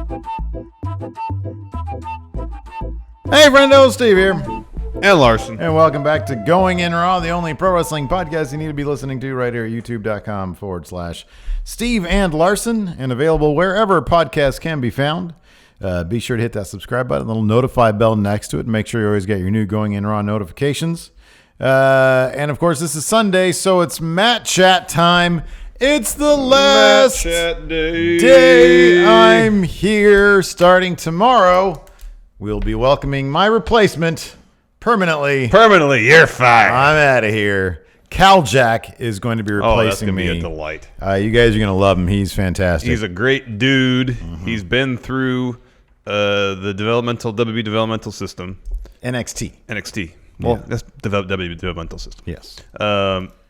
Hey, friendo, Steve here. And Larson. And welcome back to Going In Raw, the only pro wrestling podcast you need to be listening to right here at youtube.com/Steve and Larson, and available wherever podcasts can be found. Be sure to hit that subscribe button, the little notify bell next to it, and make sure you always get your new Going In Raw notifications. And of course, this is Sunday, so it's Matt Chat time. It's the last Matt Chat day I'm here. Starting tomorrow, we'll be welcoming my replacement permanently. Permanently, you're fired. I'm out of here. Cal Jack is going to be replacing me. Be a delight. You guys are going to love him. He's fantastic. He's a great dude. Mm-hmm. He's been through the WWE developmental system. NXT. Well, that's WWE developmental system. Yes.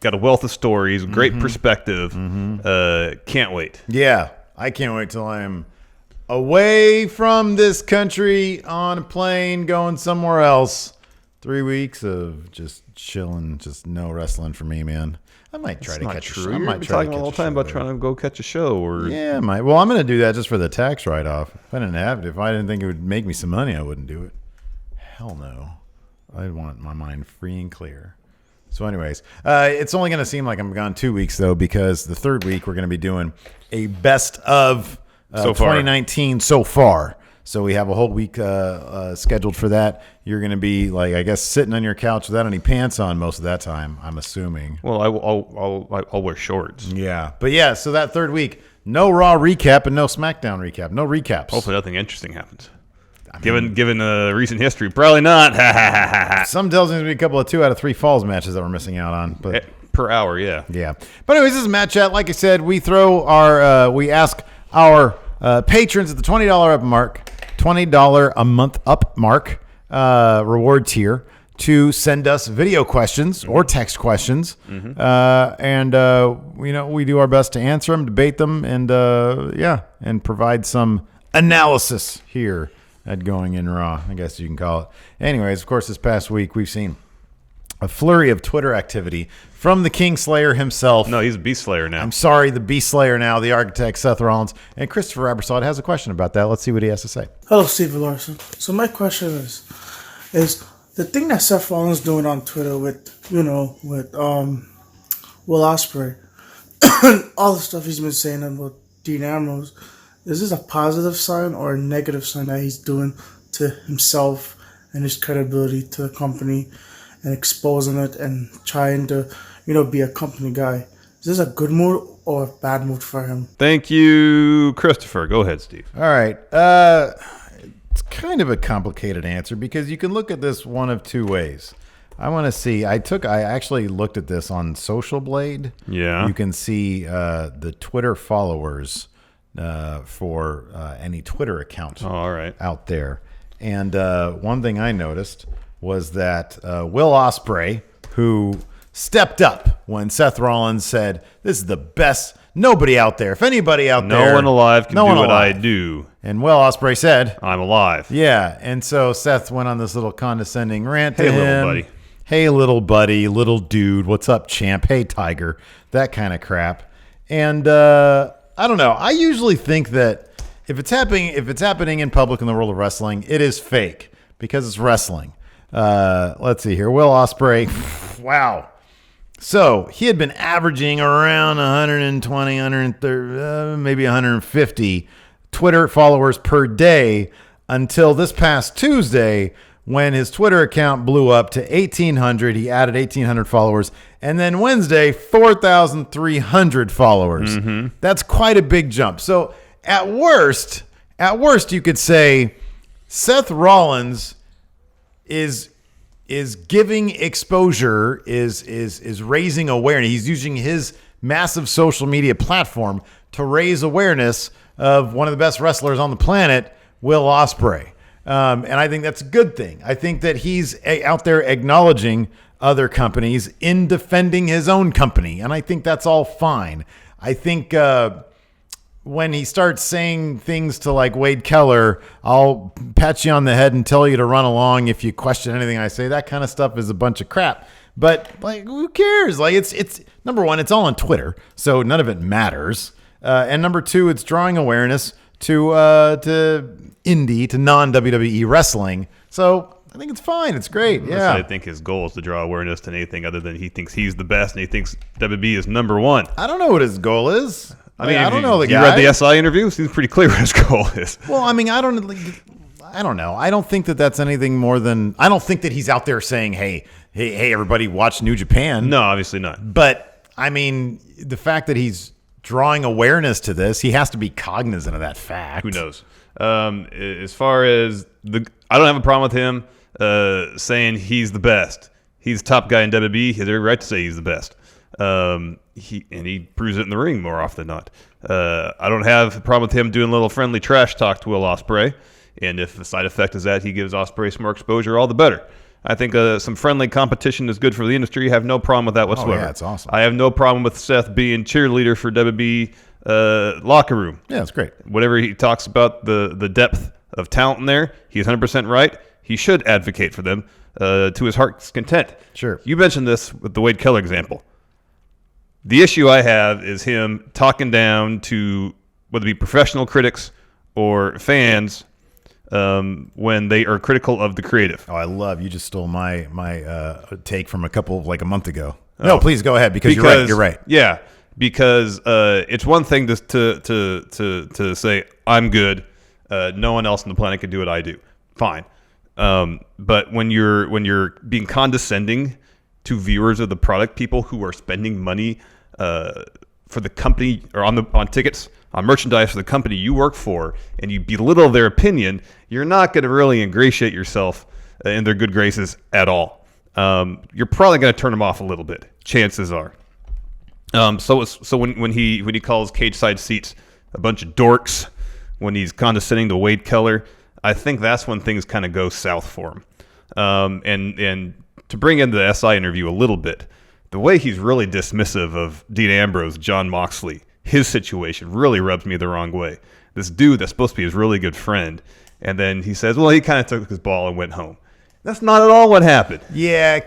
Got a wealth of stories, great perspective. Can't wait. Yeah, I can't wait till I'm away from this country on a plane going somewhere else. 3 weeks of just chilling, just no wrestling for me, man. I might try to catch a show. You've been talking all the time about trying to go catch a show. Yeah, I might. Well, I'm going to do that just for the tax write-off. If I didn't have it, if I didn't think it would make me some money, I wouldn't do it. Hell no. I want my mind free and clear. So anyways, it's only going to seem like I'm gone 2 weeks, though, because the third week we're going to be doing a best of 2019 so far. So we have a whole week scheduled for that. You're going to be, like, I guess, sitting on your couch without any pants on most of that time, I'm assuming. Well, I'll wear shorts. Yeah. But, yeah, so that third week, no Raw recap and no SmackDown recap. No recaps. Hopefully nothing interesting happens. Given recent history, probably not. Some tells me there's a couple of 2 out of 3 Falls matches that we're missing out on. But per hour, yeah. Yeah. But anyways, this is Matt Chat. Like I said, we ask our patrons at the $20 up mark, $20 a month up mark reward tier to send us video questions or text questions. And we do our best to answer them, debate them, and provide some analysis here at Going In Raw, I guess you can call it. Anyways, of course, this past week we've seen a flurry of Twitter activity from the King Slayer himself. No, he's a Beast Slayer now. I'm sorry, the Beast Slayer now, the architect Seth Rollins. And Christopher Abersod has a question about that. Let's see what he has to say. Hello, Steve Larson. So my question is the thing that Seth Rollins doing on Twitter with Will Ospreay, all the stuff he's been saying about Dean Ambrose, is this a positive sign or a negative sign that he's doing to himself and his credibility to the company and exposing it and trying to, be a company guy? Is this a good move or a bad move for him? Thank you, Christopher. Go ahead, Steve. All right. It's kind of a complicated answer because you can look at this one of two ways. I want to see. I actually looked at this on Social Blade. Yeah. You can see the Twitter followers for any Twitter account out there. And one thing I noticed was that Will Ospreay, who stepped up when Seth Rollins said, "This is the best. Nobody out there. If anybody out there, no one alive can do what I do." And Will Ospreay said, "I'm alive." Yeah. And so Seth went on this little condescending rant to him. Hey, little buddy. Hey, little buddy, little dude. What's up, champ? Hey, tiger. That kind of crap. And I don't know. I usually think that if it's happening in public in the world of wrestling, it is fake because it's wrestling. Let's see here. Will Ospreay. Wow. So he had been averaging around 120, 130, maybe 150 Twitter followers per day until this past Tuesday when his Twitter account blew up to 1,800. He added 1,800 followers. And then Wednesday, 4,300 followers. Mm-hmm. That's quite a big jump. So at worst, you could say Seth Rollins is giving exposure, is raising awareness. He's using his massive social media platform to raise awareness of one of the best wrestlers on the planet, Will Ospreay. And I think that's a good thing. I think that he's out there acknowledging other companies in defending his own company. And I think that's all fine. I think when he starts saying things to like Wade Keller, I'll pat you on the head and tell you to run along if you question anything I say. That kind of stuff is a bunch of crap. But like, who cares? Like, it's number one, it's all on Twitter, so none of it matters. And number two, it's drawing awareness indie, to non-WWE wrestling. So I think it's fine. It's great. Yeah. I think his goal is to draw awareness to anything other than he thinks he's the best and he thinks WWE is number one. I don't know what his goal is. I mean, I don't know the guy. You read the SI interview? It seems pretty clear what his goal is. Well, I mean, I don't know. I don't think that that's anything more than. I don't think that he's out there saying, "Hey, everybody, watch New Japan." No, obviously not. But I mean, the fact that he's drawing awareness to this, he has to be cognizant of that fact. Who knows? As far as I don't have a problem with him saying he's the best. He's the top guy in WWE. He has every right to say he's the best. He proves it in the ring more often than not. I don't have a problem with him doing a little friendly trash talk to Will Ospreay. And if the side effect is that he gives Ospreay some more exposure, all the better. I think some friendly competition is good for the industry. I have no problem with that whatsoever. Oh, yeah, it's awesome. I have no problem with Seth being cheerleader for WWE locker room. Yeah, it's great. Whatever he talks about the depth of talent in there, he's 100% right. He should advocate for them to his heart's content. Sure. You mentioned this with the Wade Keller example. The issue I have is him talking down to whether it be professional critics or fans when they are critical of the creative. Oh, I love you just stole my take from a month ago. No, please go ahead because you're right. Yeah, because it's one thing to say I'm good. No one else on the planet can do what I do. Fine, but when you're being condescending to viewers of the product, people who are spending money for the company or on tickets, on merchandise for the company you work for, and you belittle their opinion, you're not going to really ingratiate yourself in their good graces at all. You're probably going to turn them off a little bit. Chances are. So when he calls cage side seats a bunch of dorks, when he's condescending to Wade Keller, I think that's when things kind of go south for him. And to bring in the SI interview a little bit, the way he's really dismissive of Dean Ambrose, John Moxley, his situation really rubs me the wrong way. This dude that's supposed to be his really good friend, and then he says, well, he kind of took his ball and went home. That's not at all what happened. Yeah,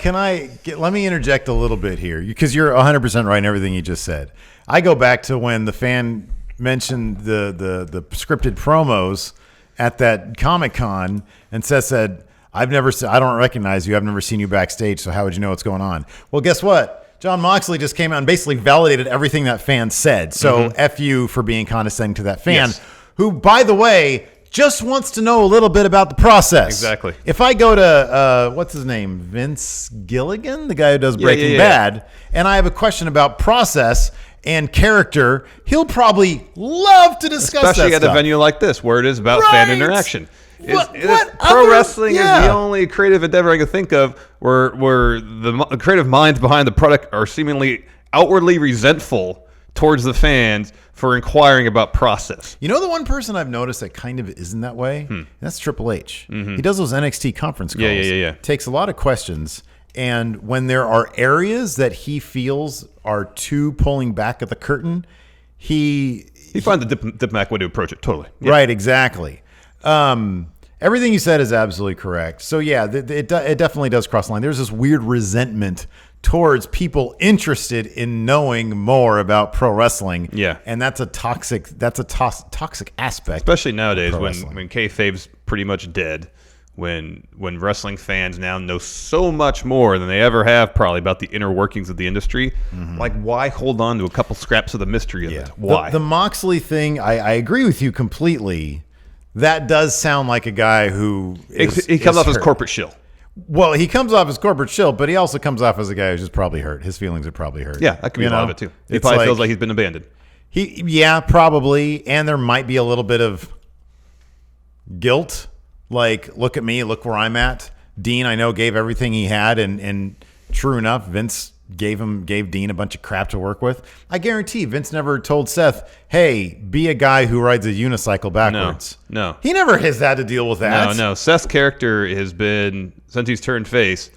let me interject a little bit here, because you're 100% right in everything you just said. I go back to when the fan mentioned the scripted promos at that Comic-Con, and Seth said, I don't recognize you. I've never seen you backstage, so how would you know what's going on? Well, guess what? John Moxley just came out and basically validated everything that fan said. So F you for being condescending to that fan, who, by the way, just wants to know a little bit about the process. Exactly. If I go to, what's his name? Vince Gilligan, the guy who does Breaking Bad, and I have a question about process and character, he'll probably love to discuss that especially at stuff. a venue like this where it is about fan interaction. Pro wrestling is the only creative endeavor I can think of where the creative minds behind the product are seemingly outwardly resentful towards the fans for inquiring about process. You know the one person I've noticed that kind of isn't that way? That's Triple H. He does those NXT conference calls. Yeah. Takes a lot of questions, and when there are areas that he feels are too pulling back at the curtain, he finds a diplomatic way to approach it. Totally. Yeah. Right, exactly. Everything you said is absolutely correct. So yeah, it definitely does cross the line. There's this weird resentment towards people interested in knowing more about pro wrestling. Yeah, and that's a toxic aspect, especially nowadays when kayfabe's pretty much dead. When wrestling fans now know so much more than they ever have probably about the inner workings of the industry, like why hold on to a couple scraps of the mystery of it? Why? The Moxley thing, I agree with you completely. That does sound like a guy who he comes off as corporate shill. Well, he comes off as corporate shill, but he also comes off as a guy who's just probably hurt. His feelings are probably hurt. Yeah, that could be a lot of it too. He probably feels like he's been abandoned. Probably, and there might be a little bit of guilt. Like, look at me, look where I'm at. Dean, I know, gave everything he had, and true enough, Vince gave Dean a bunch of crap to work with. I guarantee Vince never told Seth, hey, be a guy who rides a unicycle backwards. No. He never has had to deal with that. No. Seth's character has been, since he's turned face,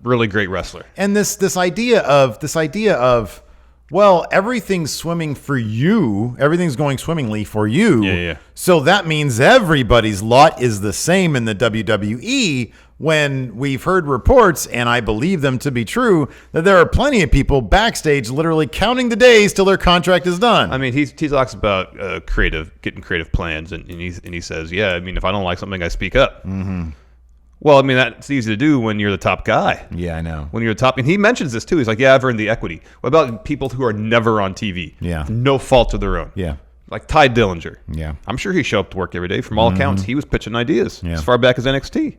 really great wrestler. And this idea of, well, everything's swimming for you. Everything's going swimmingly for you. Yeah. So that means everybody's lot is the same in the WWE. when we've heard reports, and I believe them to be true, that there are plenty of people backstage literally counting the days till their contract is done. I mean, he talks about getting creative plans, and he says, yeah, I mean, if I don't like something, I speak up. Mm-hmm. Well, I mean, that's easy to do when you're the top guy. Yeah, I know. When you're the top, and he mentions this too. He's like, yeah, I've earned the equity. What about people who are never on TV? Yeah. No fault of their own. Yeah. Like Ty Dillinger. Yeah. I'm sure he showed up to work every day. From all accounts, he was pitching ideas as far back as NXT.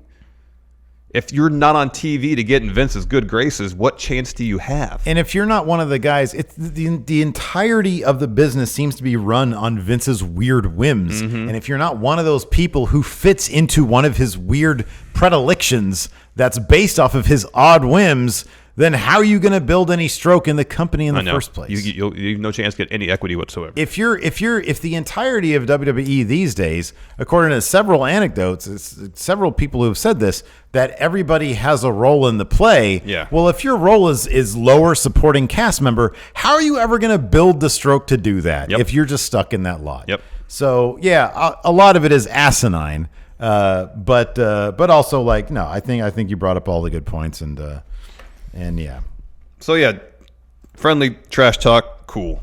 If you're not on TV to get in Vince's good graces, what chance do you have? And if you're not one of the guys, it's the entirety of the business seems to be run on Vince's weird whims. Mm-hmm. And if you're not one of those people who fits into one of his weird predilections that's based off of his odd whims, then how are you going to build any stroke in the company in the first place? You have no chance to get any equity whatsoever. If the entirety of WWE these days, according to several anecdotes, several people who have said this, that everybody has a role in the play. Yeah. Well, if your role is lower supporting cast member, how are you ever going to build the stroke to do that if you're just stuck in that lot? Yep. So yeah, a lot of it is asinine, but also like no, I think you brought up all the good points and yeah. So yeah, friendly trash talk, cool.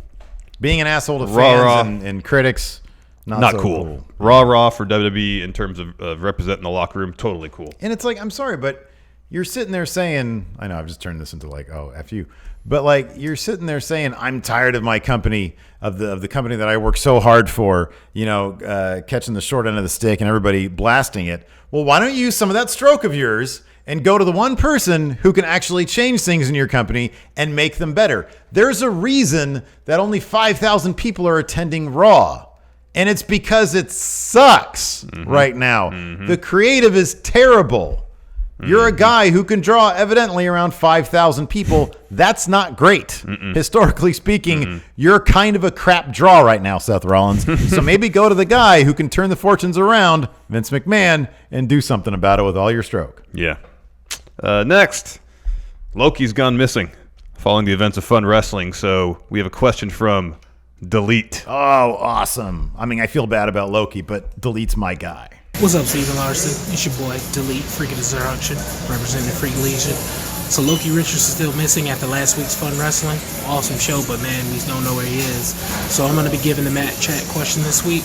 Being an asshole to Rah, fans and critics, not so cool. Rah for WWE in terms of representing the locker room, totally cool. And it's like, I'm sorry, but you're sitting there saying, I know I've just turned this into like, oh, F you. But like you're sitting there saying, I'm tired of my company, of the company that I work so hard for, catching the short end of the stick and everybody blasting it. Well, why don't you use some of that stroke of yours and go to the one person who can actually change things in your company and make them better? There's a reason that only 5,000 people are attending Raw. And it's because it sucks right now. Mm-hmm. The creative is terrible. You're a guy who can draw evidently around 5,000 people. That's not great. Historically speaking, you're kind of a crap draw right now, Seth Rollins. So maybe go to the guy who can turn the fortunes around, Vince McMahon, and do something about it with all your stroke. Yeah. Next, Loki's gone missing following the events of Fun Wrestling. So we have a question from Delete. Oh, awesome. I mean, I feel bad about Loki, but Delete's my guy. What's up, Steven Larson? It's your boy, Delete, Freak of Destruction, representing Freak Legion. So Loki Richards is still missing after last week's Fun Wrestling. Awesome show, but man, we don't know where he is. So I'm going to be giving the Matt Chat question this week.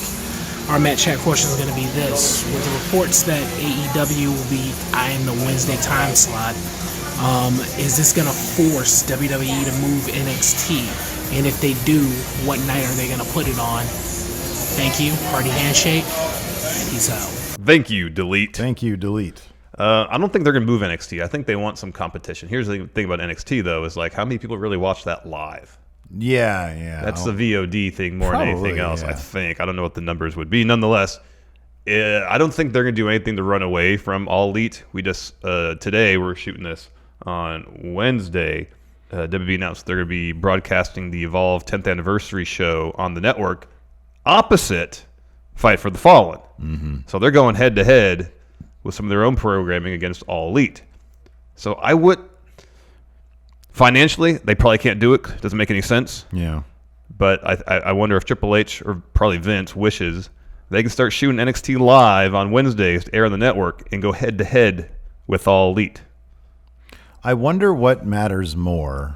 Our Matt Chat question is going to be this. With the reports that AEW will be eyeing the Wednesday time slot, is this going to force WWE to move NXT? And if they do, what night are they going to put it on? Thank you. Hearty handshake. Peace out. Thank you, Delete. Thank you, Delete. I don't think they're going to move NXT. I think they want some competition. Here's the thing about NXT, though, is like how many people really watch that live? Yeah. That's the VOD thing more than anything else, I think. I don't know what the numbers would be. Nonetheless, I don't think they're going to do anything to run away from All Elite. We just, today, we're shooting this on Wednesday. WWE announced they're going to be broadcasting the Evolve 10th anniversary show on the network opposite Fight for the Fallen. Mm-hmm. So they're going head-to-head with some of their own programming against All Elite. So I would... Financially, they probably can't do it. It doesn't make any sense. Yeah. But I wonder if Triple H or probably Vince wishes they can start shooting NXT live on Wednesdays to air on the network and go head-to-head with All Elite. I wonder what matters more.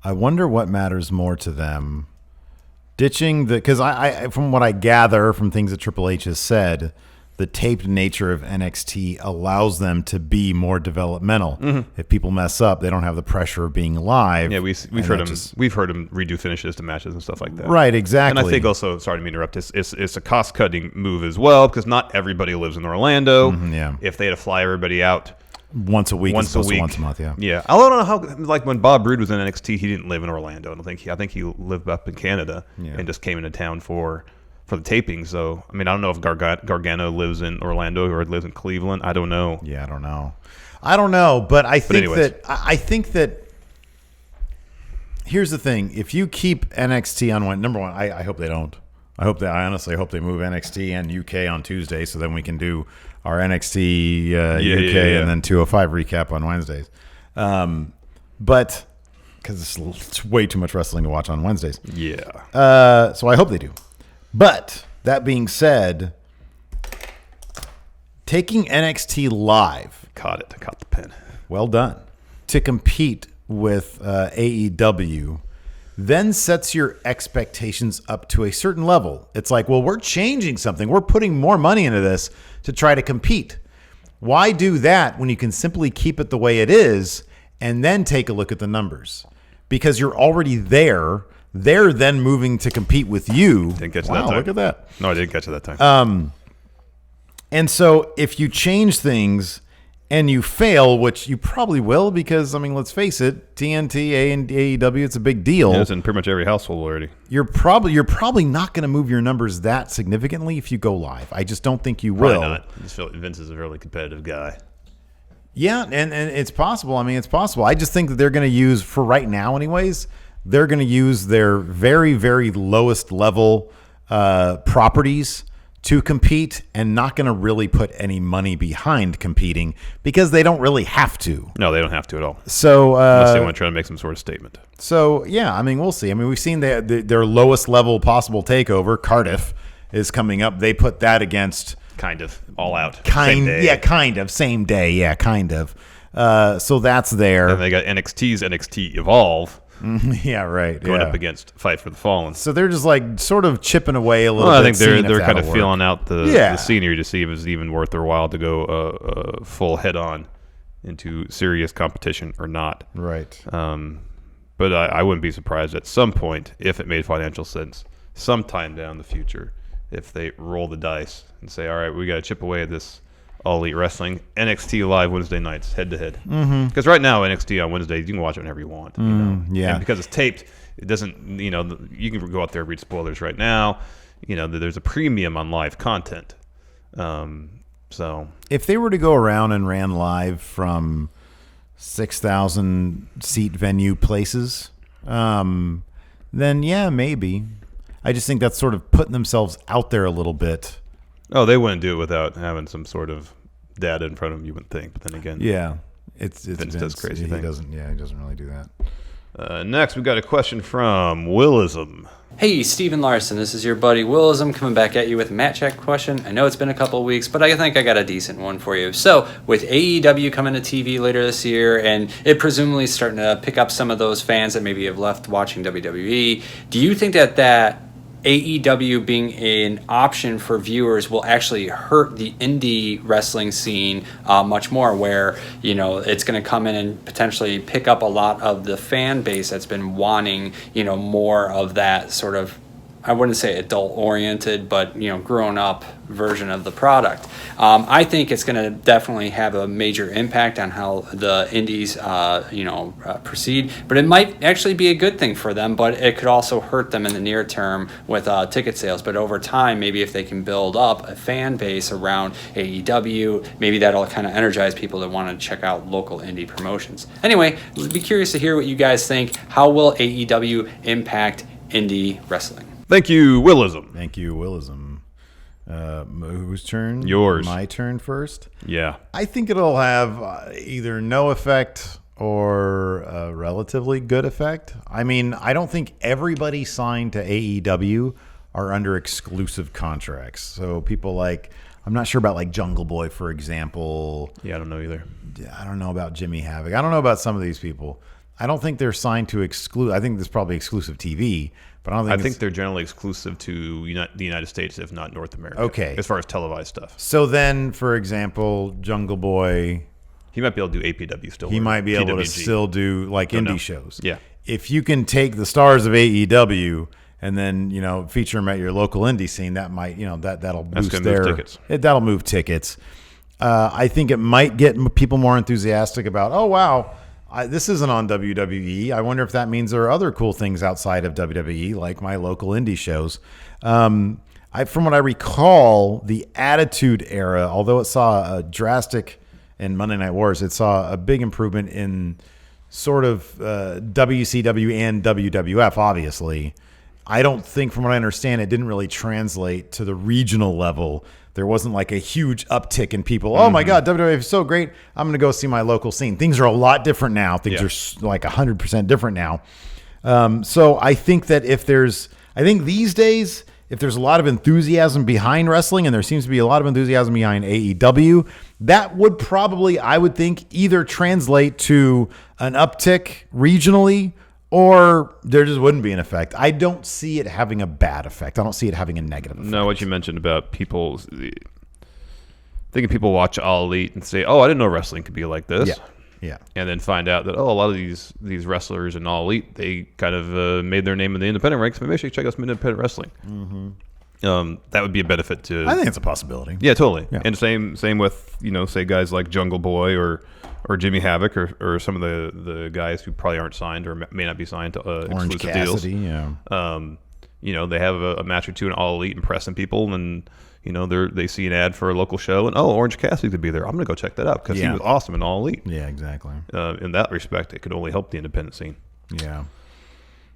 To them. Ditching because I from what I gather from things that Triple H has said, the taped nature of NXT allows them to be more developmental. Mm-hmm. If people mess up, they don't have the pressure of being live. Yeah, we've heard him redo finishes to matches and stuff like that. Right, exactly. And I think also, sorry to interrupt, it's a cost cutting move as well because not everybody lives in Orlando. Mm-hmm, yeah. If they had to fly everybody out once a week, once a month, yeah. Yeah, I don't know how. Like when Bob Roode was in NXT, he didn't live in Orlando. I think he lived up in Canada and just came into town for the taping. So I mean, I don't know if Gargano lives in Orlando or lives in Cleveland. I don't know. Yeah, I don't know. But I think that here's the thing: if you keep NXT on one, number one, I hope they don't. I honestly hope they move NXT and UK on Tuesday, so then we can do our NXT UK and then 205 recap on Wednesdays. But because it's way too much wrestling to watch on Wednesdays. Yeah. So I hope they do. But that being said, taking NXT live Caught it. Caught the pen. Well done. To compete with AEW then sets your expectations up to a certain level. It's like, well, we're changing something. We're putting more money into this to try to compete. Why do that when you can simply keep it the way it is and then take a look at the numbers? Because you're already there. They're then moving to compete with you. Didn't catch wow, that time. Look at that. No, I didn't catch it that time. And so if you change things and you fail, which you probably will, because, I mean, let's face it, TNT, and AEW, it's a big deal. It's in pretty much every household already. You're probably not going to move your numbers that significantly if you go live. I just don't think you will. Probably not. I just feel like Vince is a really competitive guy. Yeah, and it's possible. I mean, it's possible. I just think that they're going to use, for right now anyways, they're going to use their very, very lowest level properties to compete and not going to really put any money behind competing because they don't really have to. No, they don't have to at all. So unless they want to try to make some sort of statement. So, yeah, I mean, we'll see. I mean, we've seen their lowest level possible takeover, Cardiff, is coming up. They put that against... Kind of. All out. Same day. Yeah, kind of. Same day. Yeah, kind of. So that's there. And they got NXT's NXT Evolve. Yeah, right. Going up against Fight for the Fallen. So they're just like sort of chipping away a little bit. I think they're kind of work. feeling out the scenery to see if it's even worth their while to go full head on into serious competition or not. Right. But I wouldn't be surprised at some point, if it made financial sense, sometime down the future, if they roll the dice and say, all right, we got to chip away at this All Elite Wrestling. NXT Live Wednesday nights, head to head. Because right now, NXT on Wednesdays, you can watch it whenever you want. You know? Yeah. And because it's taped, it doesn't, you know, you can go out there and read spoilers right now. You know, there's a premium on live content. So if they were to go around and ran live from 6,000 seat venue places, then yeah, maybe. I just think that's sort of putting themselves out there a little bit. Oh, they wouldn't do it without having some sort of data in front of them, you would think. But then again, yeah, it's Vince does crazy things. He doesn't really do that. Next, we got a question from Willism. Hey, Steven Larson, this is your buddy Willism coming back at you with a Matt Check question. I know it's been a couple of weeks, but I think I got a decent one for you. So, with AEW coming to TV later this year, and it presumably starting to pick up some of those fans that maybe have left watching WWE, do you think that AEW being an option for viewers will actually hurt the indie wrestling scene much more, where, you know, it's going to come in and potentially pick up a lot of the fan base that's been wanting, you know, more of that sort of, I wouldn't say adult oriented, but, you know, grown up version of the product. I think it's going to definitely have a major impact on how the indies, proceed, but it might actually be a good thing for them, but it could also hurt them in the near term with ticket sales. But over time, maybe if they can build up a fan base around AEW, maybe that'll kind of energize people that want to check out local indie promotions. Anyway, I'd be curious to hear what you guys think. How will AEW impact indie wrestling? Thank you, Willism. Thank you, Willism. Whose turn? Yours. My turn first? Yeah. I think it'll have either no effect or a relatively good effect. I mean, I don't think everybody signed to AEW are under exclusive contracts. So people like, I'm not sure about like Jungle Boy, for example. Yeah, I don't know either. I don't know about Jimmy Havoc. I don't know about some of these people. I don't think they're signed to exclude. I think this is probably exclusive TV, but I think they're generally exclusive to the United States, if not North America. Okay, as far as televised stuff. So then, for example, Jungle Boy, he might be able to do APW still. He might be able to still do like indie shows. Yeah. If you can take the stars of AEW and then, you know, feature them at your local indie scene, that might, you know, that'll boost that'll move tickets. I think it might get people more enthusiastic about, oh wow, this isn't on WWE. I wonder if that means there are other cool things outside of WWE, like my local indie shows. From what I recall, the Attitude Era, although it saw a drastic in Monday Night Wars, it saw a big improvement in sort of WCW and WWF, obviously. I don't think, from what I understand, it didn't really translate to the regional level. There wasn't like a huge uptick in people. Oh my God, WWF is so great. I'm going to go see my local scene. Things are a lot different now. Things are like 100% different now. So I think that I think these days, if there's a lot of enthusiasm behind wrestling, and there seems to be a lot of enthusiasm behind AEW, that would probably, I would think, either translate to an uptick regionally, or there just wouldn't be an effect. I don't see it having a bad effect. I don't see it having a negative effect. No, what you mentioned about people thinking people watch All Elite and say, "Oh, I didn't know wrestling could be like this." Yeah. And then find out that, a lot of these wrestlers in All Elite, they kind of made their name in the independent ranks. Maybe I should check out some independent wrestling. Mm-hmm. That would be a benefit to. I think it's a possibility. Yeah, totally. Yeah. And same with say guys like Jungle Boy or Jimmy Havoc or some of the guys who probably aren't signed or may not be signed to Orange exclusive Cassidy, deals. yeah. They have a match or two in All Elite impressing people, and they see an ad for a local show, and Orange Cassidy could be there. I'm going to go check that out because he was awesome in All Elite. Yeah, exactly. In that respect, it could only help the independent scene. Yeah.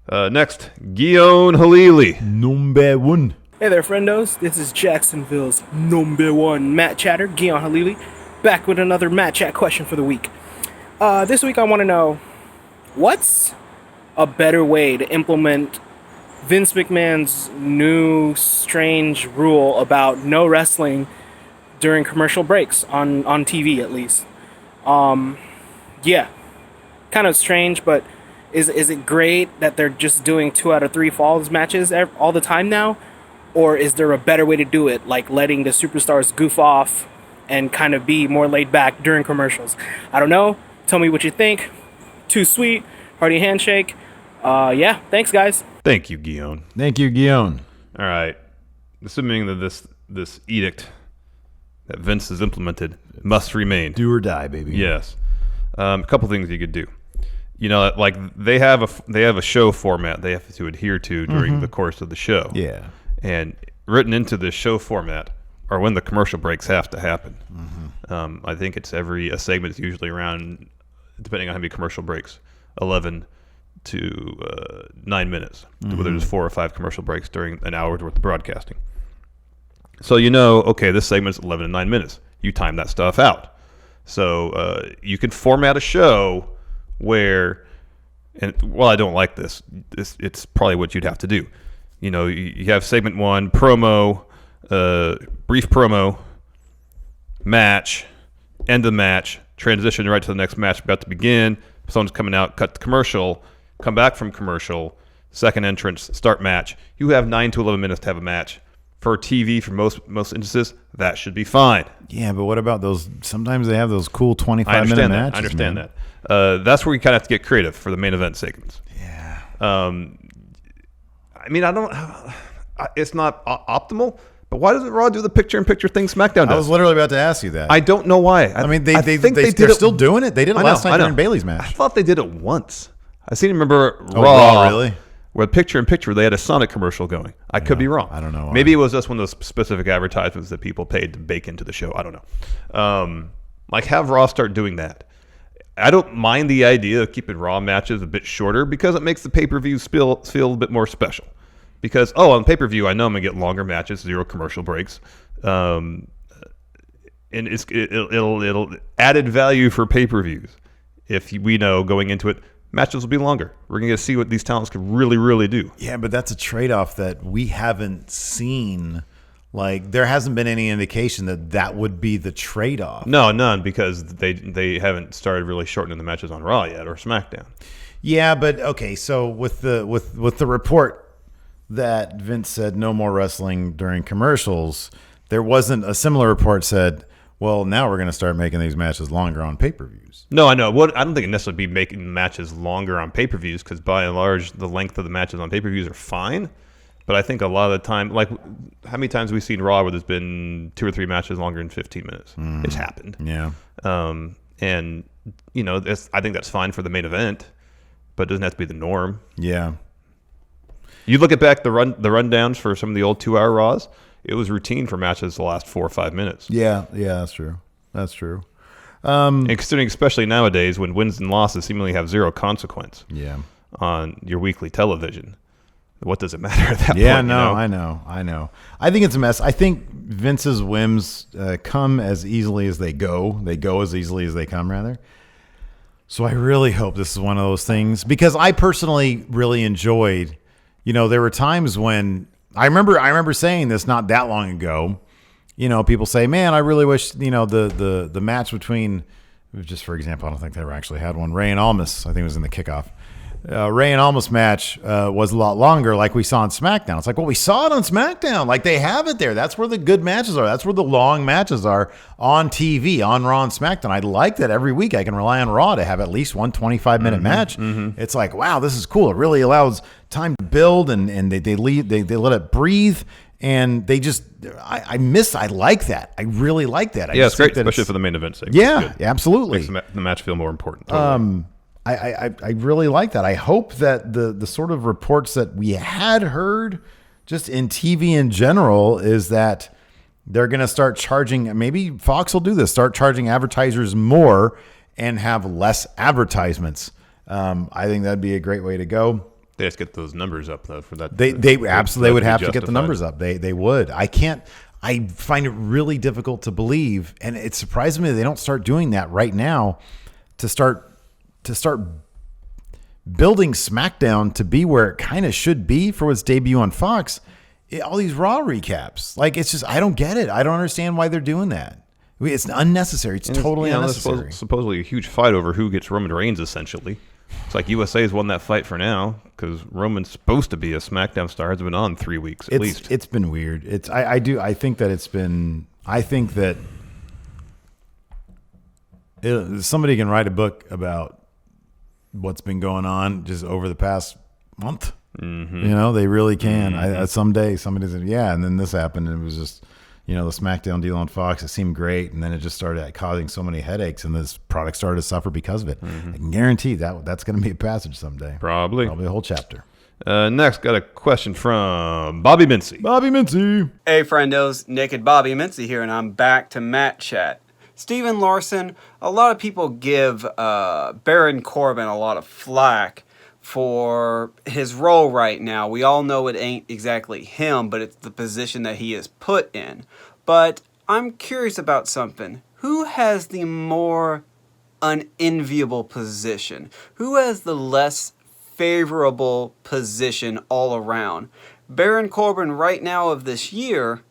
Next, Guillaume Halili. Number one. Hey there, friendos. This is Jacksonville's number one Matt Chatter, Guillaume Halili, back with another Matt Chat question for the week. This week I want to know, what's a better way to implement Vince McMahon's new strange rule about no wrestling during commercial breaks on TV, at least? Yeah, kind of strange, but is it great that they're just doing 2 out of 3 falls matches all the time now? Or is there a better way to do it, like letting the superstars goof off and kind of be more laid back during commercials? I don't know. Tell me what you think. Too sweet. Hearty handshake. Yeah, thanks, guys. Thank you, Guillaume. Thank you, Guillaume. All right. Assuming that this edict that Vince has implemented must remain. Do or die, baby. Yes. A couple things you could do. Like they have a show format they have to adhere to during the course of the show. Yeah. And written into this show format are when the commercial breaks have to happen. I think it's a segment is usually around, depending on how many commercial breaks, 11 to 9 minutes. Whether there's 4 or 5 commercial breaks during an hour's worth of broadcasting. So okay, this segment's 11 to 9 minutes. You time that stuff out. So you can format a show where, and while I don't like this, it's probably what you'd have to do. You have segment 1, promo, brief promo, match, end of the match, transition right to the next match about to begin. Someone's coming out, cut to commercial, come back from commercial, second entrance, start match. You have 9 to 11 minutes to have a match. For TV, for most instances, that should be fine. Yeah, but what about those? Sometimes they have those cool 25-minute matches. I understand that. That's where you kind of have to get creative for the main event segments. Yeah. It's not optimal, but why doesn't Raw do the picture-in-picture thing SmackDown does? I was literally about to ask you that. I don't know why. I mean, they're still doing it. They did it last night during Bayley's match. I thought they did it once. I seem to remember Raw, really? Where picture-in-picture, they had a Sonic commercial going. I could be wrong. I don't know why. Maybe it was just one of those specific advertisements that people paid to bake into the show. I don't know. Have Raw start doing that. I don't mind the idea of keeping Raw matches a bit shorter because it makes the pay-per-views feel a bit more special. Because, on pay-per-view, I know I'm going to get longer matches, 0 commercial breaks. And it'll added value for pay-per-views. If we know going into it, matches will be longer. We're going to see what these talents can really, really do. Yeah, but that's a trade-off that we haven't seen. Like, there hasn't been any indication that would be the trade-off. No, none, because they haven't started really shortening the matches on Raw yet or SmackDown. Yeah, but okay, so with the report that Vince said no more wrestling during commercials, there wasn't a similar report said, well, now we're going to start making these matches longer on pay-per-views. No, I know. I don't think it necessarily be making matches longer on pay-per-views because by and large, the length of the matches on pay-per-views are fine. But I think a lot of the time, like how many times have we seen Raw where there's been 2 or 3 matches longer than 15 minutes? It's happened. Yeah. And, I think that's fine for the main event, but it doesn't have to be the norm. Yeah. You look at back the rundowns for some of the old 2-hour Raws, it was routine for matches the last 4 or 5 minutes. Yeah, that's true. That's true. And considering, especially nowadays, when wins and losses seemingly have 0 consequence on your weekly television, what does it matter at that point? Yeah, no, I know. I think it's a mess. I think Vince's whims come as easily as they go. They go as easily as they come, rather. So I really hope this is one of those things because I personally really enjoyed, there were times when I remember saying this not that long ago. People say, man, I really wish, the match between, just for example, I don't think they ever actually had one. Ray and Almas, I think it was in the kickoff. Ray and Almas match was a lot longer, like we saw on SmackDown. It's like, well, we saw it on SmackDown. Like, they have it there. That's where the good matches are. That's where the long matches are on TV, on Raw and SmackDown. I like that every week I can rely on Raw to have at least one 25-minute match. It's like, wow, this is cool. It really allows time to build, and they let it breathe. And they just, I like that. I really like that. It's great, especially for the main event segment. Yeah, absolutely. Makes the match feel more important. Totally. I really like that. I hope that the sort of reports that we had heard just in TV in general is that they're going to start charging, maybe Fox will do this, start charging advertisers more and have less advertisements. I think that'd be a great way to go. They just get those numbers up though for that. They absolutely would have to get the numbers up. They would. I find it really difficult to believe, and it surprises me they don't start doing that right now to start building SmackDown to be where it kind of should be for its debut on Fox. All these Raw recaps, like, it's just, I don't get it. I don't understand why they're doing that. It's unnecessary. It's totally unnecessary. Supposedly a huge fight over who gets Roman Reigns. Essentially, it's like USA's won that fight for now because Roman's supposed to be a SmackDown star. Has been on 3 weeks at least. It's been weird. I think that somebody can write a book about what's been going on just over the past month. They really can. Someday somebody's and then this happened, and it was just, the SmackDown deal on Fox, it seemed great, and then it just started causing so many headaches, and this product started to suffer because of it. I can guarantee that's going to be a passage someday. Probably a whole chapter. Next, got a question from Bobby Mincy. Hey, friendos, Naked Bobby Mincy here, and I'm back to Matt Chat. Steven Larson, a lot of people give Baron Corbin a lot of flack for his role right now. We all know it ain't exactly him, but it's the position that he is put in. But I'm curious about something. Who has the more unenviable position? Who has the less favorable position all around? Baron Corbin right now of this year,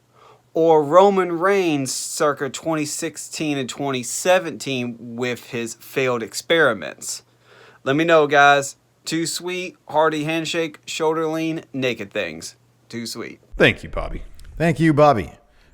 or Roman Reigns circa 2016 and 2017 with his failed experiments? Let me know, guys. Too sweet, hearty handshake, shoulder lean, naked things. Too sweet. Thank you, Bobby.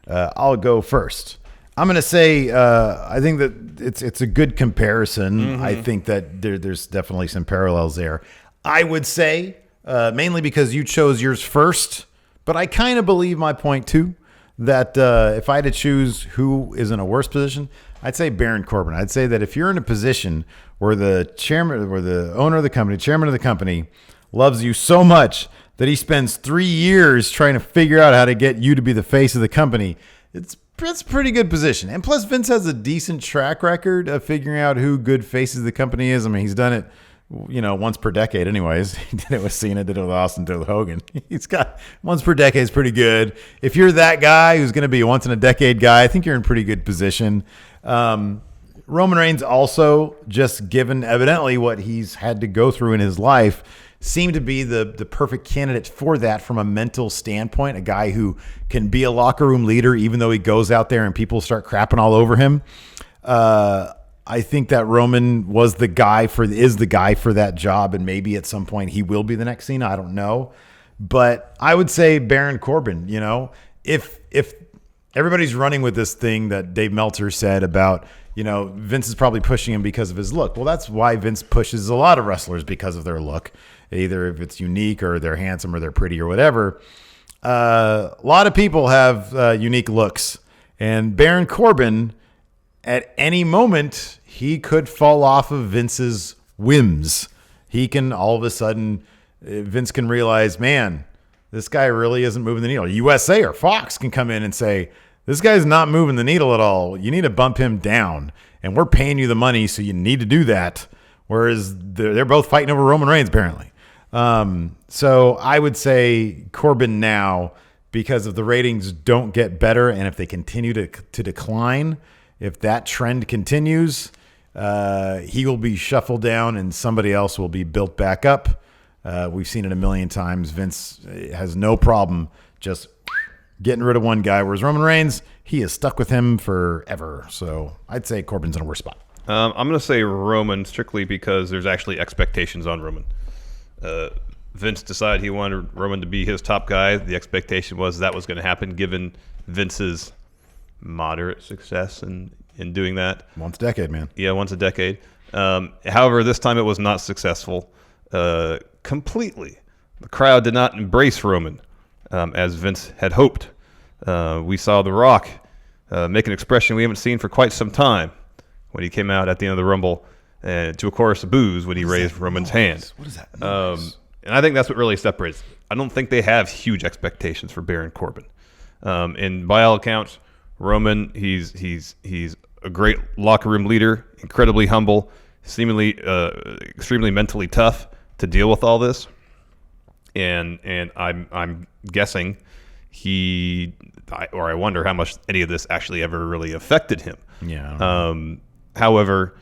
I'll go first. I'm going to say I think that it's a good comparison. I think that there's definitely some parallels there. I would say, mainly because you chose yours first, but I kind of believe my point too, that if I had to choose who is in a worse position, I'd say Baron Corbin. I'd say that if you're in a position where the chairman, where the owner of the company, chairman of the company, loves you so much that he spends 3 years trying to figure out how to get you to be the face of the company, it's a pretty good position. And plus, Vince has a decent track record of figuring out who good faces of the company is. I mean, he's done it, once per decade anyways. He did it with Cena, did it with Austin, did it with Hogan. He's got once per decade is pretty good. If you're that guy who's going to be a once in a decade guy, I think you're in pretty good position. Roman Reigns also, just given evidently what he's had to go through in his life, seemed to be the perfect candidate for that from a mental standpoint, a guy who can be a locker room leader even though he goes out there and people start crapping all over him. I think that Roman is the guy for that job, and maybe at some point he will be the next Cena. I don't know. But I would say Baron Corbin, if everybody's running with this thing that Dave Meltzer said about, Vince is probably pushing him because of his look. Well, that's why Vince pushes a lot of wrestlers, because of their look, either if it's unique or they're handsome or they're pretty or whatever. A lot of people have unique looks, and Baron Corbin, at any moment, he could fall off of Vince's whims. He can all of a sudden, Vince can realize, man, this guy really isn't moving the needle. USA or Fox can come in and say, this guy's not moving the needle at all. You need to bump him down, and we're paying you the money, so you need to do that. Whereas they're both fighting over Roman Reigns, apparently. So I would say Corbin now, because if the ratings don't get better and if they continue to decline, if that trend continues, he will be shuffled down and somebody else will be built back up. We've seen it a million times. Vince has no problem just getting rid of one guy. Whereas Roman Reigns, he is stuck with him forever. So I'd say Corbin's in a worse spot. I'm going to say Roman strictly because there's actually expectations on Roman. Vince decided he wanted Roman to be his top guy. The expectation was that was going to happen given Vince's moderate success in doing that. Once a decade, man. Yeah, once a decade. However, this time it was not successful completely. The crowd did not embrace Roman as Vince had hoped. We saw The Rock make an expression we haven't seen for quite some time when he came out at the end of the Rumble to a chorus of boos when he raised Roman's hand. What is that? And I think that's what really separates. I don't think they have huge expectations for Baron Corbin. And by all accounts, Roman, he's a great locker room leader, incredibly humble, seemingly extremely mentally tough to deal with all this. And I'm guessing I wonder how much any of this actually ever really affected him. Yeah. However,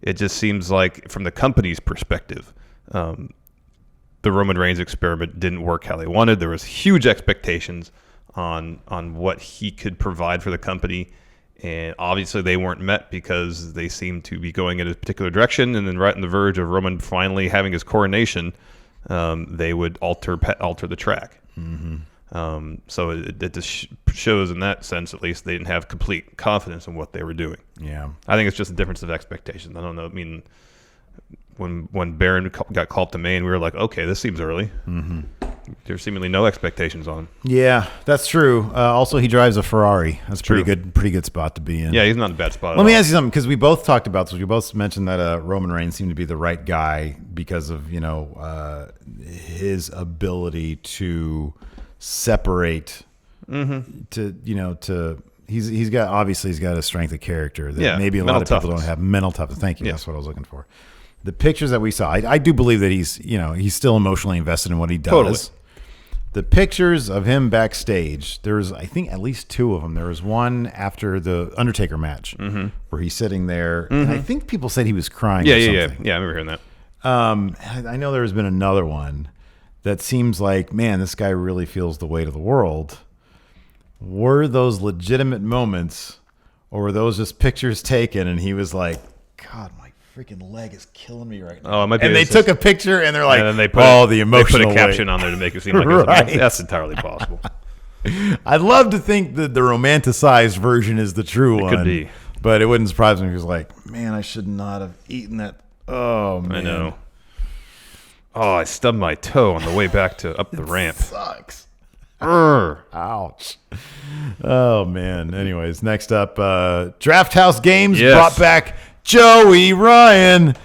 it just seems like from the company's perspective, the Roman Reigns experiment didn't work how they wanted. There was huge expectations on what he could provide for the company, and obviously they weren't met because they seemed to be going in a particular direction. And then right on the verge of Roman finally having his coronation, they would alter the track. Mm-hmm. So it just shows in that sense, at least, they didn't have complete confidence in what they were doing. Yeah. I think it's just a difference of expectations. I don't know. I mean, when Baron got called to Maine, we were like, okay, this seems early. Mm-hmm. There's seemingly no expectations on him. Yeah, that's true. Also, he drives a Ferrari. That's True. pretty good spot to be in. Yeah, he's not in a bad spot. Let me ask you something, because we both talked about this. We both mentioned that Roman Reigns seemed to be the right guy because of his ability to separate. Mm-hmm. He's got a strength of character that maybe a lot of people don't have. Mental toughness. Thank you. Yeah. That's what I was looking for. The pictures that we saw, I do believe that he's still emotionally invested in what he does. Totally. The pictures of him backstage, there's, I think, at least two of them. There was one after the Undertaker match where he's sitting there, and I think people said he was crying. Yeah, or yeah, something. yeah. I remember hearing that. I know there's been another one that seems like, man, this guy really feels the weight of the world. Were those legitimate moments, or were those just pictures taken and he was like, God, my freaking leg is killing me right now. Oh, it might be. And they took a picture and they're like, and then they the emotional They put a weight. caption on there to make it seem like Right. that's entirely possible. I'd love to think that the romanticized version is the true one. Could be. But it wouldn't surprise me if he was like, man, I should not have eaten that. Oh, man. I know. Oh, I stubbed my toe on the way back up the ramp. Sucks. Ouch. Oh, man. Anyways, next up, Draft House Games brought back Joey Ryan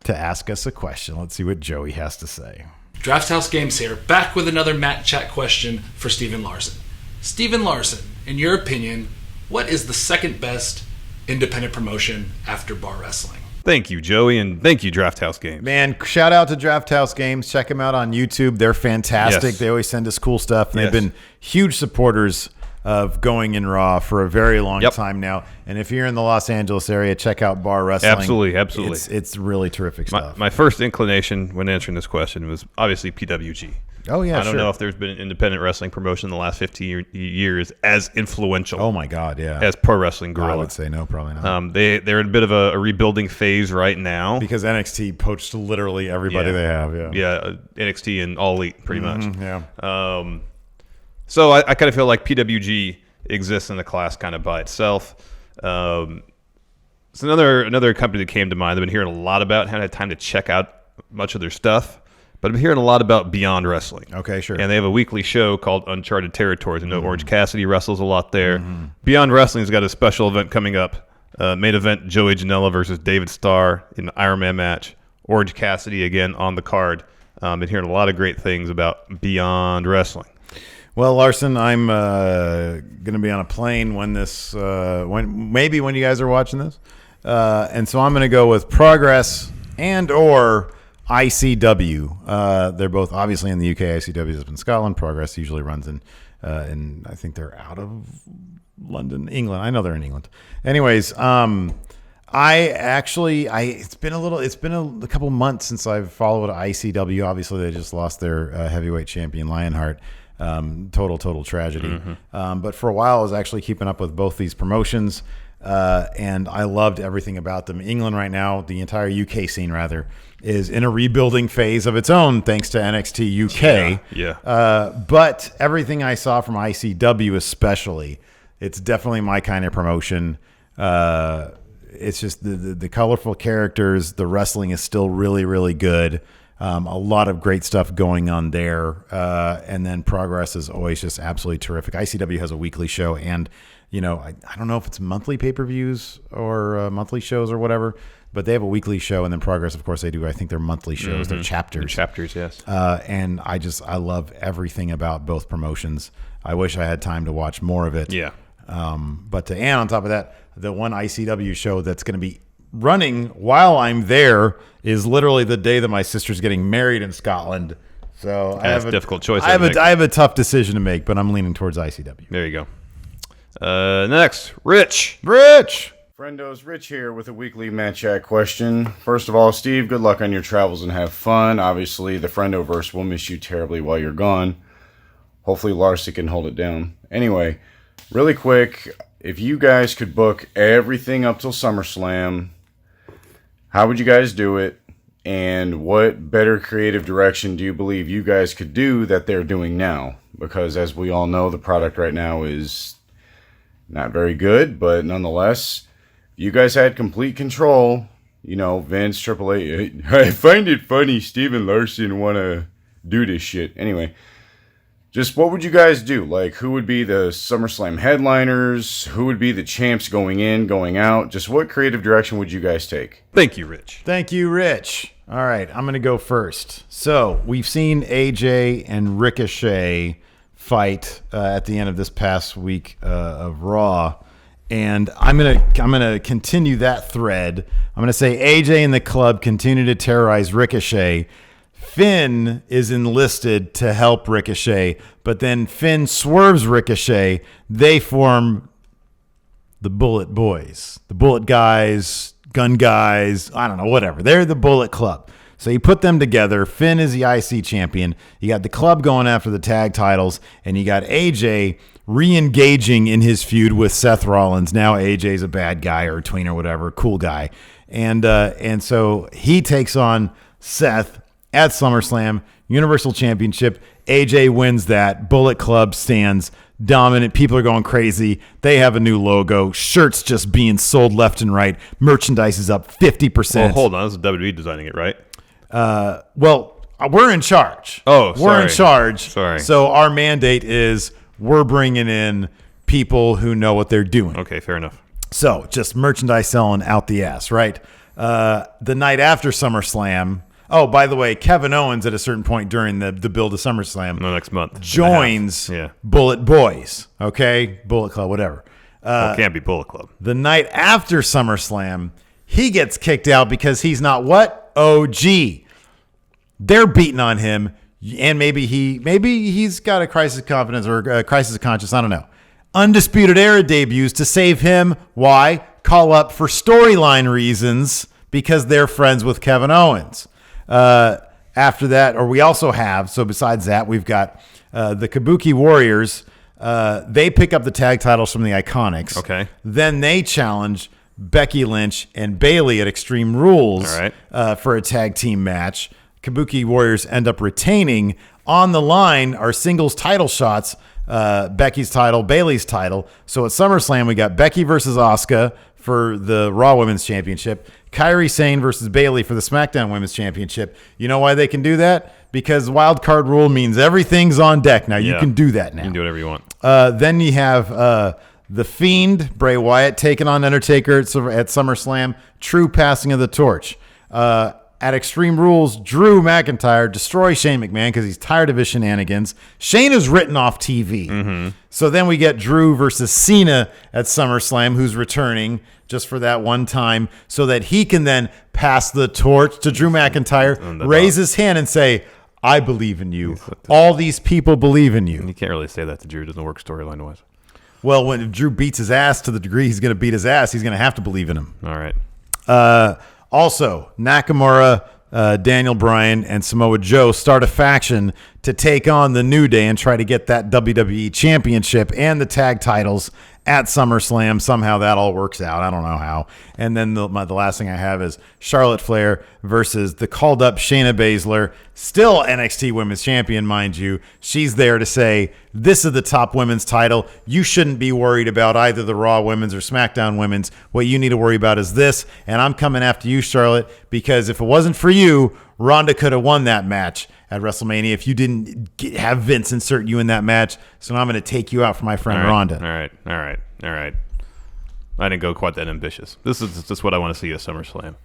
to ask us a question. Let's see what Joey has to say. Draft House Games here, back with another Matt Chat question for Steven Larson. Steven Larson, in your opinion, what is the second best independent promotion after bar wrestling? Thank you, Joey, and thank you, Draft House Games. Man, shout out to Draft House Games. Check them out on YouTube. They're fantastic. Yes. They always send us cool stuff. And they've been huge supporters of Going in Raw for a very long time now. And if you're in the Los Angeles area, check out Bar Wrestling. Absolutely. It's really terrific stuff. My first inclination when answering this question was obviously PWG. Oh, yeah, I don't know if there's been an independent wrestling promotion in the last 15 years as influential. Oh, my God, yeah. As Pro Wrestling Guerrilla. I would say no, probably not. They're in a bit of a rebuilding phase right now. Because NXT poached literally everybody they have, NXT and All Elite, pretty much. Yeah. So I kind of feel like PWG exists in a class kind of by itself. It's another company that came to mind. I've been hearing a lot about. Haven't had time to check out much of their stuff, but I've been hearing a lot about Beyond Wrestling. Okay, sure. And they have a weekly show called Uncharted Territories. I know Orange Cassidy wrestles a lot there. Beyond Wrestling's got a special event coming up. Main event, Joey Janela versus David Starr in an Iron Man match. Orange Cassidy again on the card. Been hearing a lot of great things about Beyond Wrestling. Well, Larson, I'm going to be on a plane when when you guys are watching this. And so I'm going to go with Progress and or ICW. They're both obviously in the UK. ICW is up in Scotland. Progress usually runs in I think they're out of London, England. I know they're in England. Anyways, it's been a couple months since I've followed ICW. Obviously, they just lost their heavyweight champion Lionheart. Total tragedy. But for a while, I was actually keeping up with both these promotions, and I loved everything about them. England right now, the entire UK scene rather, is in a rebuilding phase of its own, thanks to NXT UK. But everything I saw from ICW especially, it's definitely my kind of promotion. It's just the colorful characters. The wrestling is still really, really good. A lot of great stuff going on there. And then Progress is always just absolutely terrific. ICW has a weekly show, and, I don't know if it's monthly pay-per-views or monthly shows or whatever, but they have a weekly show, and then Progress, of course, they do. I think they're monthly shows. They're chapters. Chapters, yes. And I love everything about both promotions. I wish I had time to watch more of it. Yeah. But and on top of that, the one ICW show that's going to be running while I'm there is literally the day that my sister's getting married in Scotland. So I have a difficult choice. I have a tough decision to make, but I'm leaning towards ICW. There you go. Next, Rich. Friendos, Rich here with a weekly Matt Chat question. First of all, Steve, good luck on your travels and have fun. Obviously, the Friendoverse will miss you terribly while you're gone. Hopefully, Larson can hold it down. Anyway, really quick, if you guys could book everything up till SummerSlam, how would you guys do it? And what better creative direction do you believe you guys could do that they're doing now? Because as we all know, the product right now is not very good, but nonetheless, you guys had complete control. Vince, Triple H. I find it funny Steve and Larson want to do this shit. Anyway, just what would you guys do? Like, who would be the SummerSlam headliners? Who would be the champs going in, going out? Just what creative direction would you guys take? Thank you, Rich. All right, I'm going to go first. So we've seen AJ and Ricochet fight at the end of this past week of Raw, and I'm gonna continue that thread. I'm gonna say AJ and the club continue to terrorize Ricochet. Finn is enlisted to help Ricochet, but then Finn swerves Ricochet. They form the Bullet Boys, the Bullet Guys, Gun Guys, I don't know, whatever. They're the Bullet Club. So you put them together. Finn is the IC champion. You got the club going after the tag titles, and you got AJ re-engaging in his feud with Seth Rollins. Now AJ's a bad guy or a tween or whatever, cool guy. And so he takes on Seth at SummerSlam, Universal Championship. AJ wins that. Bullet Club stands dominant. People are going crazy. They have a new logo. Shirts just being sold left and right. Merchandise is up 50%. Well, hold on. This is WWE designing it, right? We're in charge. We're in charge. Sorry. So our mandate is we're bringing in people who know what they're doing. Okay, fair enough. So just merchandise selling out the ass, right? The night after SummerSlam. Oh, by the way, Kevin Owens at a certain point during the build of SummerSlam next month joins Bullet Boys. Okay, Bullet Club, whatever. It can't be Bullet Club. The night after SummerSlam, he gets kicked out because he's not what? OG. They're beating on him, and maybe he's got a crisis of confidence or a crisis of conscience. I don't know. Undisputed Era debuts to save him. Why? Call up for storyline reasons because they're friends with Kevin Owens. After that, or we also have, so besides that, we've got the Kabuki Warriors. They pick up the tag titles from the Iconics. Okay. Then they challenge Becky Lynch and Bayley at Extreme Rules for a tag team match. Kabuki Warriors end up retaining. On the line are singles title shots, Becky's title, Bayley's title. So at SummerSlam, we got Becky versus Asuka for the Raw Women's Championship, Kairi Sane versus Bayley for the SmackDown Women's Championship. You know why they can do that? Because wild card rule means everything's on deck now. You can do that now. You can do whatever you want. Then you have The Fiend, Bray Wyatt, taking on Undertaker at SummerSlam. True passing of the torch. At Extreme Rules, Drew McIntyre destroys Shane McMahon because he's tired of his shenanigans. Shane is written off TV. So then we get Drew versus Cena at SummerSlam, who's returning just for that one time so that he can then pass the torch to Drew McIntyre, raise his hand and say, I believe in you. All these people believe in you. You can't really say that to Drew. It doesn't work storyline-wise. Well, when Drew beats his ass to the degree he's going to beat his ass, he's going to have to believe in him. All right. Also, Nakamura Daniel Bryan and Samoa Joe start a faction to take on the New Day and try to get that WWE Championship and the tag titles at SummerSlam. Somehow that all works out. I don't know how. And then the last thing I have is Charlotte Flair versus the called up Shayna Baszler, still NXT Women's Champion, mind you. She's there to say, this is the top women's title. You shouldn't be worried about either the Raw Women's or SmackDown Women's. What you need to worry about is this. And I'm coming after you, Charlotte, because if it wasn't for you, Ronda could have won that match at WrestleMania if you didn't have Vince insert you in that match. So now I'm going to take you out for my friend Ronda. All right. I didn't go quite that ambitious. This is just what I want to see at SummerSlam.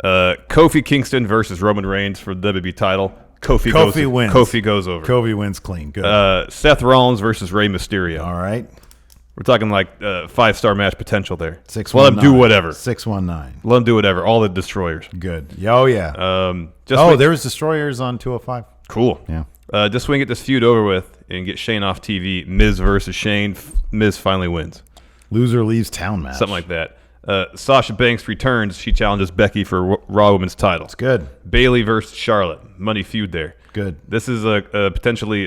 Kofi Kingston versus Roman Reigns for the WWE title. Kofi wins. Kofi goes over. Kofi wins clean. Good. Seth Rollins versus Rey Mysterio. All right. We're talking like 5-star match potential there. 619. Let them do whatever. 619. Let them do whatever. All the destroyers. Good. Oh, yeah. There was destroyers on 205. Cool. Yeah. Just so we can get this feud over with and get Shane off TV. Miz versus Shane. Miz finally wins. Loser leaves town match. Something like that. Sasha Banks returns. She challenges Becky for Raw Women's title. It's good. Bayley versus Charlotte. Money feud there. Good. This is a potentially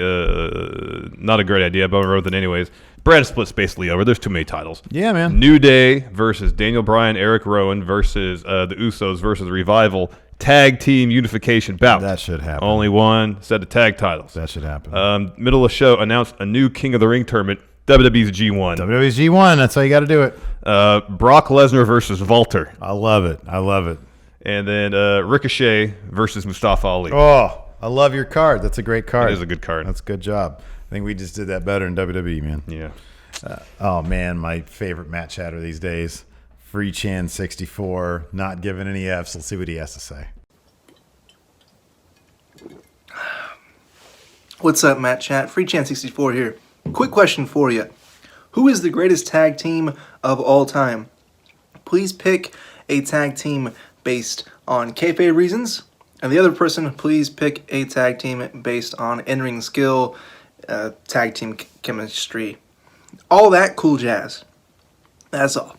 not a great idea, but I wrote it anyways. Brand split's basically over. There's too many titles. Yeah, man. New Day versus Daniel Bryan, Eric Rowan versus the Usos versus the Revival. Tag team unification bout. That should happen. Only one set of tag titles. That should happen. Middle of the show announced a new King of the Ring tournament. WWE's G1. WWE's G1. That's how you got to do it. Brock Lesnar versus Walter. I love it. And then Ricochet versus Mustafa Ali. Oh, I love your card. That's a great card. It is a good card. That's a good job. I think we just did that better in WWE, man. Yeah. Oh, man, my favorite Matt chatter these days. Free Chan 64, not giving any Fs. Let's see what he has to say. What's up, Matt Chat? Free Chan 64 here. Quick question for you. Who is the greatest tag team of all time? Please pick a tag team based on kayfabe reasons. And the other person, please pick a tag team based on in-ring skill, tag team chemistry. All that cool jazz. That's all.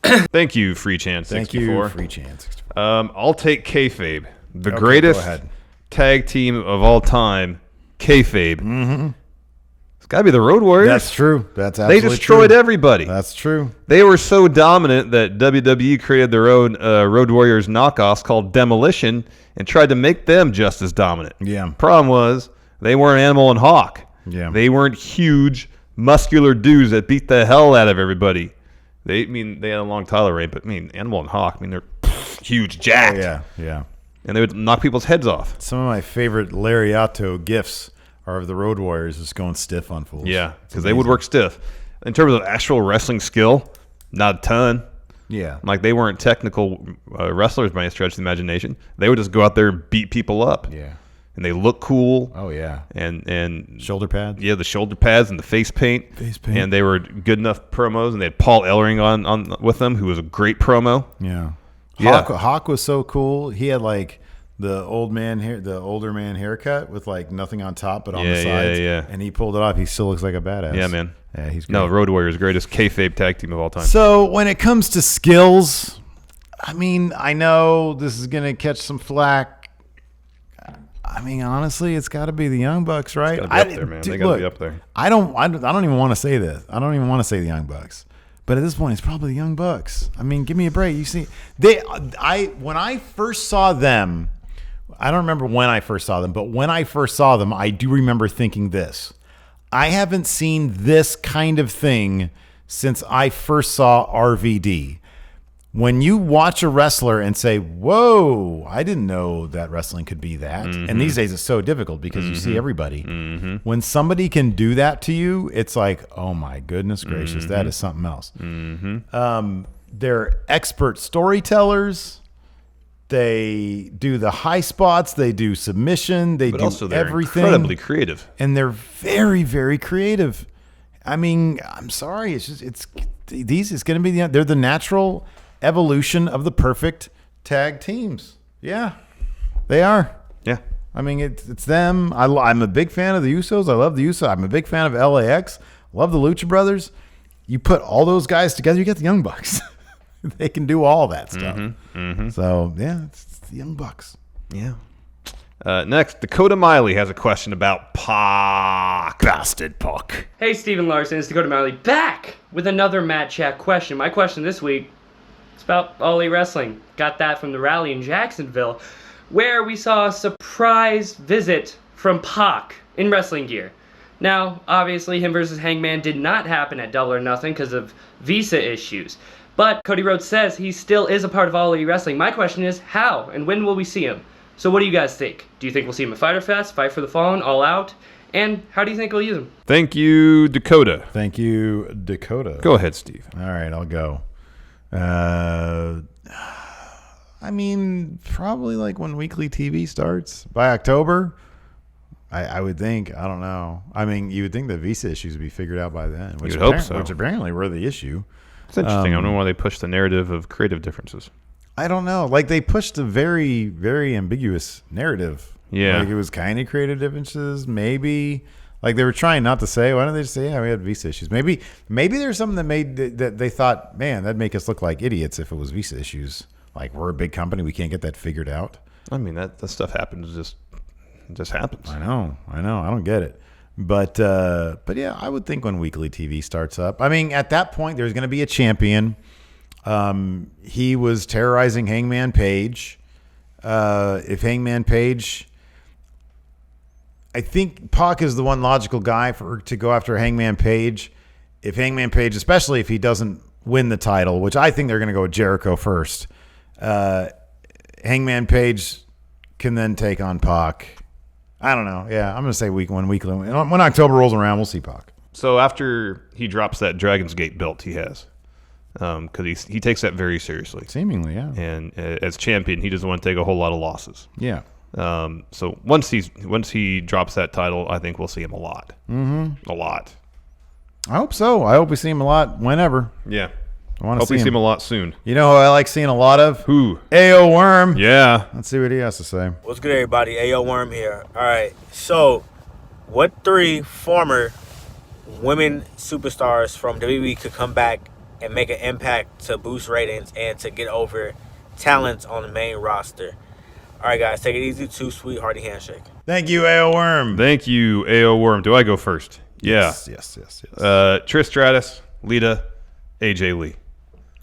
Thank you, Free Chan 64. Thank you, Free Chan 64. I'll take kayfabe. The Okay, greatest go ahead. tag team of all time, kayfabe. Mm-hmm. It's got to be the Road Warriors. That's true. That's absolutely true. They destroyed everybody. That's true. They were so dominant that WWE created their own Road Warriors knockoffs called Demolition and tried to make them just as dominant. Yeah. Problem was, they weren't Animal and Hawk. Yeah. They weren't huge, muscular dudes that beat the hell out of everybody. They had a long title reign, but Animal and Hawk, they're huge, jacked. Oh, yeah. And they would knock people's heads off. Some of my favorite Lariato gifs are of the Road Warriors just going stiff on fools. Yeah, because they would work stiff. In terms of actual wrestling skill, not a ton. Yeah. Like, they weren't technical wrestlers by any stretch of the imagination. They would just go out there and beat people up. Yeah. And they look cool. Oh, yeah. And shoulder pads. Yeah, the shoulder pads and the face paint. And they were good enough promos. And they had Paul Ellering on with them, who was a great promo. Yeah. Yeah. Hawk was so cool. He had like the older man haircut with like nothing on top but on the sides. Yeah. And he pulled it off. He still looks like a badass. Yeah, man. Yeah, he's great. No, Road Warriors, greatest kayfabe tag team of all time. So when it comes to skills, I know this is gonna catch some flack. Honestly, it's got to be the Young Bucks, right? It's gotta be up there, man. They gotta be up there. I don't even want to say this. I don't even want to say the Young Bucks. But at this point, it's probably the Young Bucks. Give me a break. You see, when I first saw them, I don't remember when I first saw them, but when I first saw them, I do remember thinking this. I haven't seen this kind of thing since I first saw RVD. When you watch a wrestler and say, whoa, I didn't know that wrestling could be that. Mm-hmm. And these days it's so difficult because you see everybody. Mm-hmm. When somebody can do that to you, it's like, oh my goodness gracious, that is something else. Mm-hmm. They're expert storytellers. They do the high spots. They do submission. They do also they're everything. Incredibly creative. And they're very, very creative. I'm sorry. It's going to be they're the natural evolution of the perfect tag teams. Yeah, they are. Yeah. It's them. I'm a big fan of the Usos. I love the Usos. I'm a big fan of LAX. Love the Lucha Brothers. You put all those guys together, you get the Young Bucks. they can do all that stuff. Mm-hmm. So yeah, it's the Young Bucks. Yeah. Next, Dakota Miley has a question about Pac. Bastard Pac. Hey, Stephen Larson, it's Dakota Miley back with another Matt Chat question. My question this week is about All Elite Wrestling. Got that from the rally in Jacksonville, where we saw a surprise visit from Pac in wrestling gear. Now, obviously, him versus Hangman did not happen at Double or Nothing because of visa issues. But Cody Rhodes says he still is a part of All Elite Wrestling. My question is, how and when will we see him? So what do you guys think? Do you think we'll see him at Fyter Fest, Fight for the Fallen, All Out? And how do you think we'll use him? Thank you, Dakota. Thank you, Dakota. Go ahead, Steve. All right, I'll go. I mean, probably like when weekly TV starts. By October, I would think. I don't know. I mean, you would think the visa issues would be figured out by then. You'd hope so. Which apparently were the issue. It's interesting. I don't know why they pushed the narrative of creative differences. I don't know. Like, they pushed a very, very ambiguous narrative. Yeah. Like, it was kind of creative differences, maybe. Like, they were trying not to say. Why don't they just say, yeah, we had visa issues? Maybe there's something that made that they thought, man, that'd make us look like idiots if it was visa issues. Like, we're a big company. We can't get that figured out. I mean, that stuff happens. It just happens. I know. I don't get it. But yeah, I would think when weekly TV starts up. I mean, at that point, there's going to be a champion. He was terrorizing Hangman Page. If Hangman Page, I think Pac is the one logical guy to go after Hangman Page. If Hangman Page, especially if he doesn't win the title, which I think they're going to go with Jericho first, Hangman Page can then take on Pac. I don't know. Yeah, I'm going to say when October rolls around, we'll see Pac. So after he drops that Dragon's Gate belt he has, because he takes that very seriously. Seemingly, yeah. And as champion, he doesn't want to take a whole lot of losses. Yeah. So once he drops that title, I think we'll see him a lot. Mm-hmm. A lot. I hope so. I hope we see him a lot whenever. Yeah. I want to see him a lot soon. You know who I like seeing a lot of? Who? A.O. Worm. Yeah. Let's see what he has to say. What's good, everybody? A.O. Worm here. All right. So, what 3 former women superstars from WWE could come back and make an impact to boost ratings and to get over talents on the main roster? All right, guys. Take it easy. 2 sweet, hearty handshake. Thank you, A.O. Worm. Thank you, A.O. Worm. Do I go first? Yeah. Yes. Trish Stratus, Lita, AJ Lee.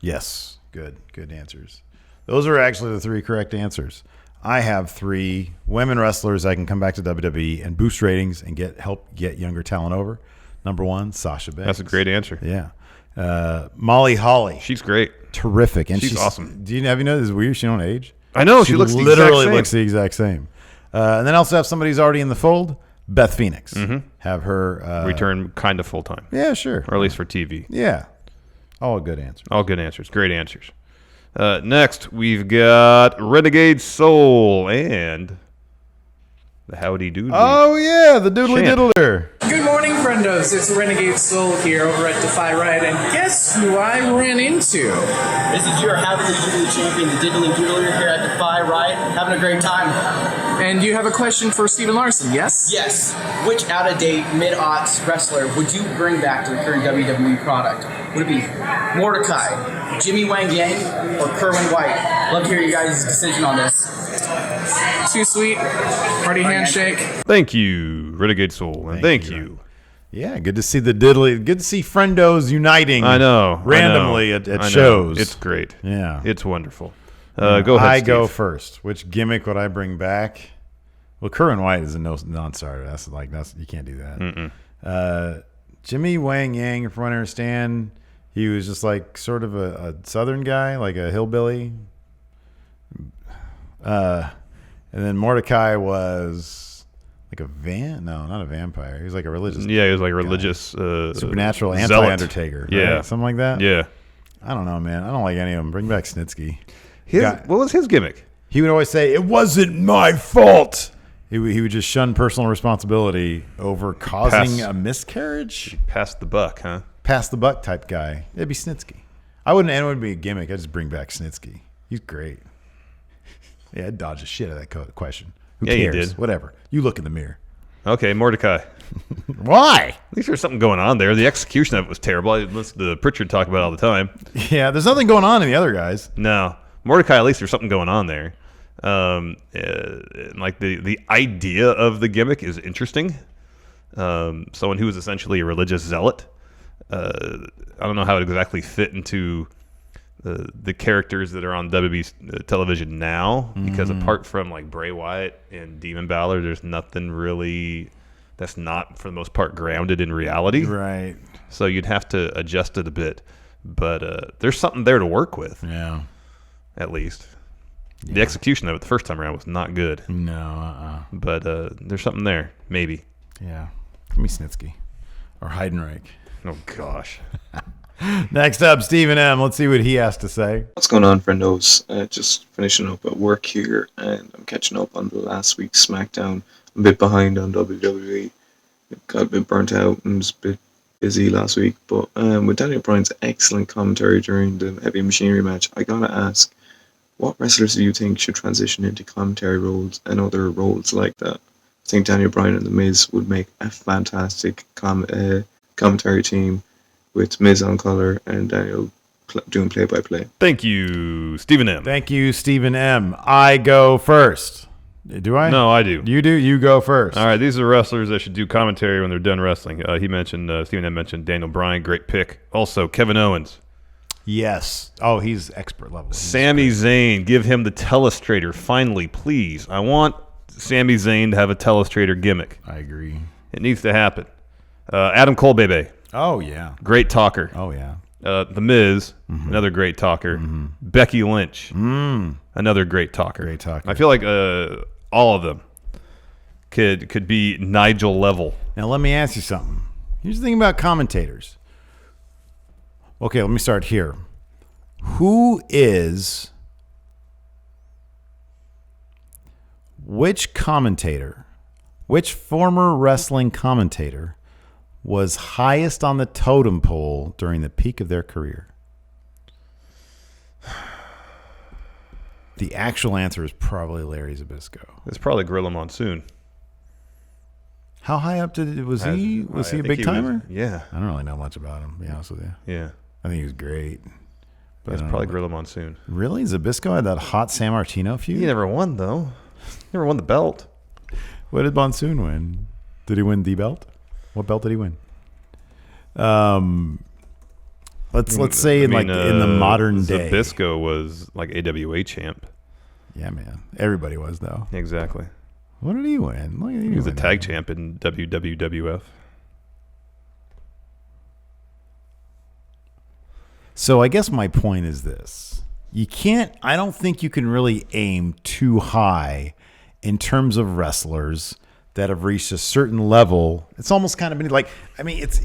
Yes. Good answers. Those are actually the 3 correct answers. I have 3 women wrestlers that can come back to WWE and boost ratings and help get younger talent over. Number 1, Sasha Banks. That's a great answer. Yeah. Molly Holly. She's great. Terrific. And she's awesome. Have you noticed this weird? She don't age. I know. She looks literally looks the exact same. And then also have somebody who's already in the fold, Beth Phoenix. Mm-hmm. Have her return kind of full time. Yeah, sure. Or at least for TV. Yeah. All good answers. All good answers. Great answers. Next, we've got Renegade Soul and the Howdy Doodly. Oh, yeah, the Doodly Diddler. Good morning, friendos. It's Renegade Soul here over at Defy Riot, and guess who I ran into? This is your Howdy Doodly champion, the Diddly Doodler here at Defy Riot. Having a great time. And you have a question for Stephen Larson, yes? Yes. Which out-of-date, mid-aughts wrestler would you bring back to the current WWE product? Would it be Mordecai, Jimmy Wang Yang, or Kerwin White? Love to hear you guys' decision on this. Too sweet. Hearty handshake. Thank you, Renegade Soul, and thank you. Yeah, good to see the Diddly. Good to see friendos uniting. I know. Randomly at shows. It's great. Yeah. It's wonderful. Go ahead, Steve. Go first. Which gimmick would I bring back? Well, Kerwin White is a non-starter. That's you can't do that. Jimmy Wang Yang, if I understand, he was just like sort of a southern guy, like a hillbilly. And then Mordecai was like not a vampire. He was like a religious. Yeah, he was like a religious supernatural zealot. anti-Undertaker. Right? Yeah, something like that. Yeah. I don't know, man. I don't like any of them. Bring back Snitsky. What was his gimmick? He would always say, "It wasn't my fault." He would just shun personal responsibility over causing a miscarriage. Pass the buck, huh? Pass the buck type guy. It'd be Snitsky. It wouldn't be a gimmick. I'd just bring back Snitsky. He's great. Yeah, I'd dodge the shit out of that question. Who cares? You did. Whatever. You look in the mirror. Okay, Mordecai. Why? At least there's something going on there. The execution of it was terrible. I listen to Pritchard talk about it all the time. Yeah, there's nothing going on in the other guys. No. Mordecai, at least there's something going on there. Like the idea of the gimmick is interesting. Someone who is essentially a religious zealot. I don't know how it exactly fit into the characters that are on WWE's television now, because apart from like Bray Wyatt and Demon Balor, there's nothing really that's not, for the most part, grounded in reality. Right. So you'd have to adjust it a bit. But there's something there to work with. Yeah. At least. Yeah. The execution of it the first time around was not good. No, But there's something there, maybe. Yeah. Give me Snitsky. Or Heidenreich. Oh, gosh. Next up, Stephen M. Let's see what he has to say. What's going on, friendos? Just finishing up at work here, and I'm catching up on the last week's SmackDown. I'm a bit behind on WWE. Got a bit burnt out and was a bit busy last week. But with Daniel Bryan's excellent commentary during the Heavy Machinery match, I gotta ask, what wrestlers do you think should transition into commentary roles and other roles like that? I think Daniel Bryan and The Miz would make a fantastic commentary team, with Miz on color and Daniel doing play-by-play. Thank you, Stephen M. Thank you, Stephen M. I go first. Do I? No, I do. You do? You go first. All right, these are wrestlers that should do commentary when they're done wrestling. He mentioned, Stephen M. mentioned Daniel Bryan, great pick. Also, Kevin Owens. Yes. Oh, he's expert level. Sami Zayn, give him the telestrator. Finally, please. I want Sami Zayn to have a telestrator gimmick. I agree. It needs to happen. Adam Cole, baby. Oh, yeah. Great talker. Oh, yeah. The Miz, another great talker. Becky Lynch, another great talker. Great talker. I feel like all of them could be Nigel level. Now, let me ask you something. Here's the thing about commentators. Okay, let me start here. Which former wrestling commentator was highest on the totem pole during the peak of their career? The actual answer is probably Larry Zbyszko. It's probably Gorilla Monsoon. How high up was he? Was he a big timer? Yeah. I don't really know much about him, to be honest with you. Yeah. I think he was great. But It's probably Gorilla Monsoon. Really? Zbyszko had that hot San Martino feud? He never won, though. Never won the belt. What did Monsoon win? Did he win the belt? What belt did he win? Let's say in the modern day. Zbyszko was like AWA champ. Yeah, man. Everybody was, though. Exactly. What did he win? He was a tag champ in WWF. So I guess my point is this. I don't think you can really aim too high in terms of wrestlers that have reached a certain level. It's almost kind of like, it's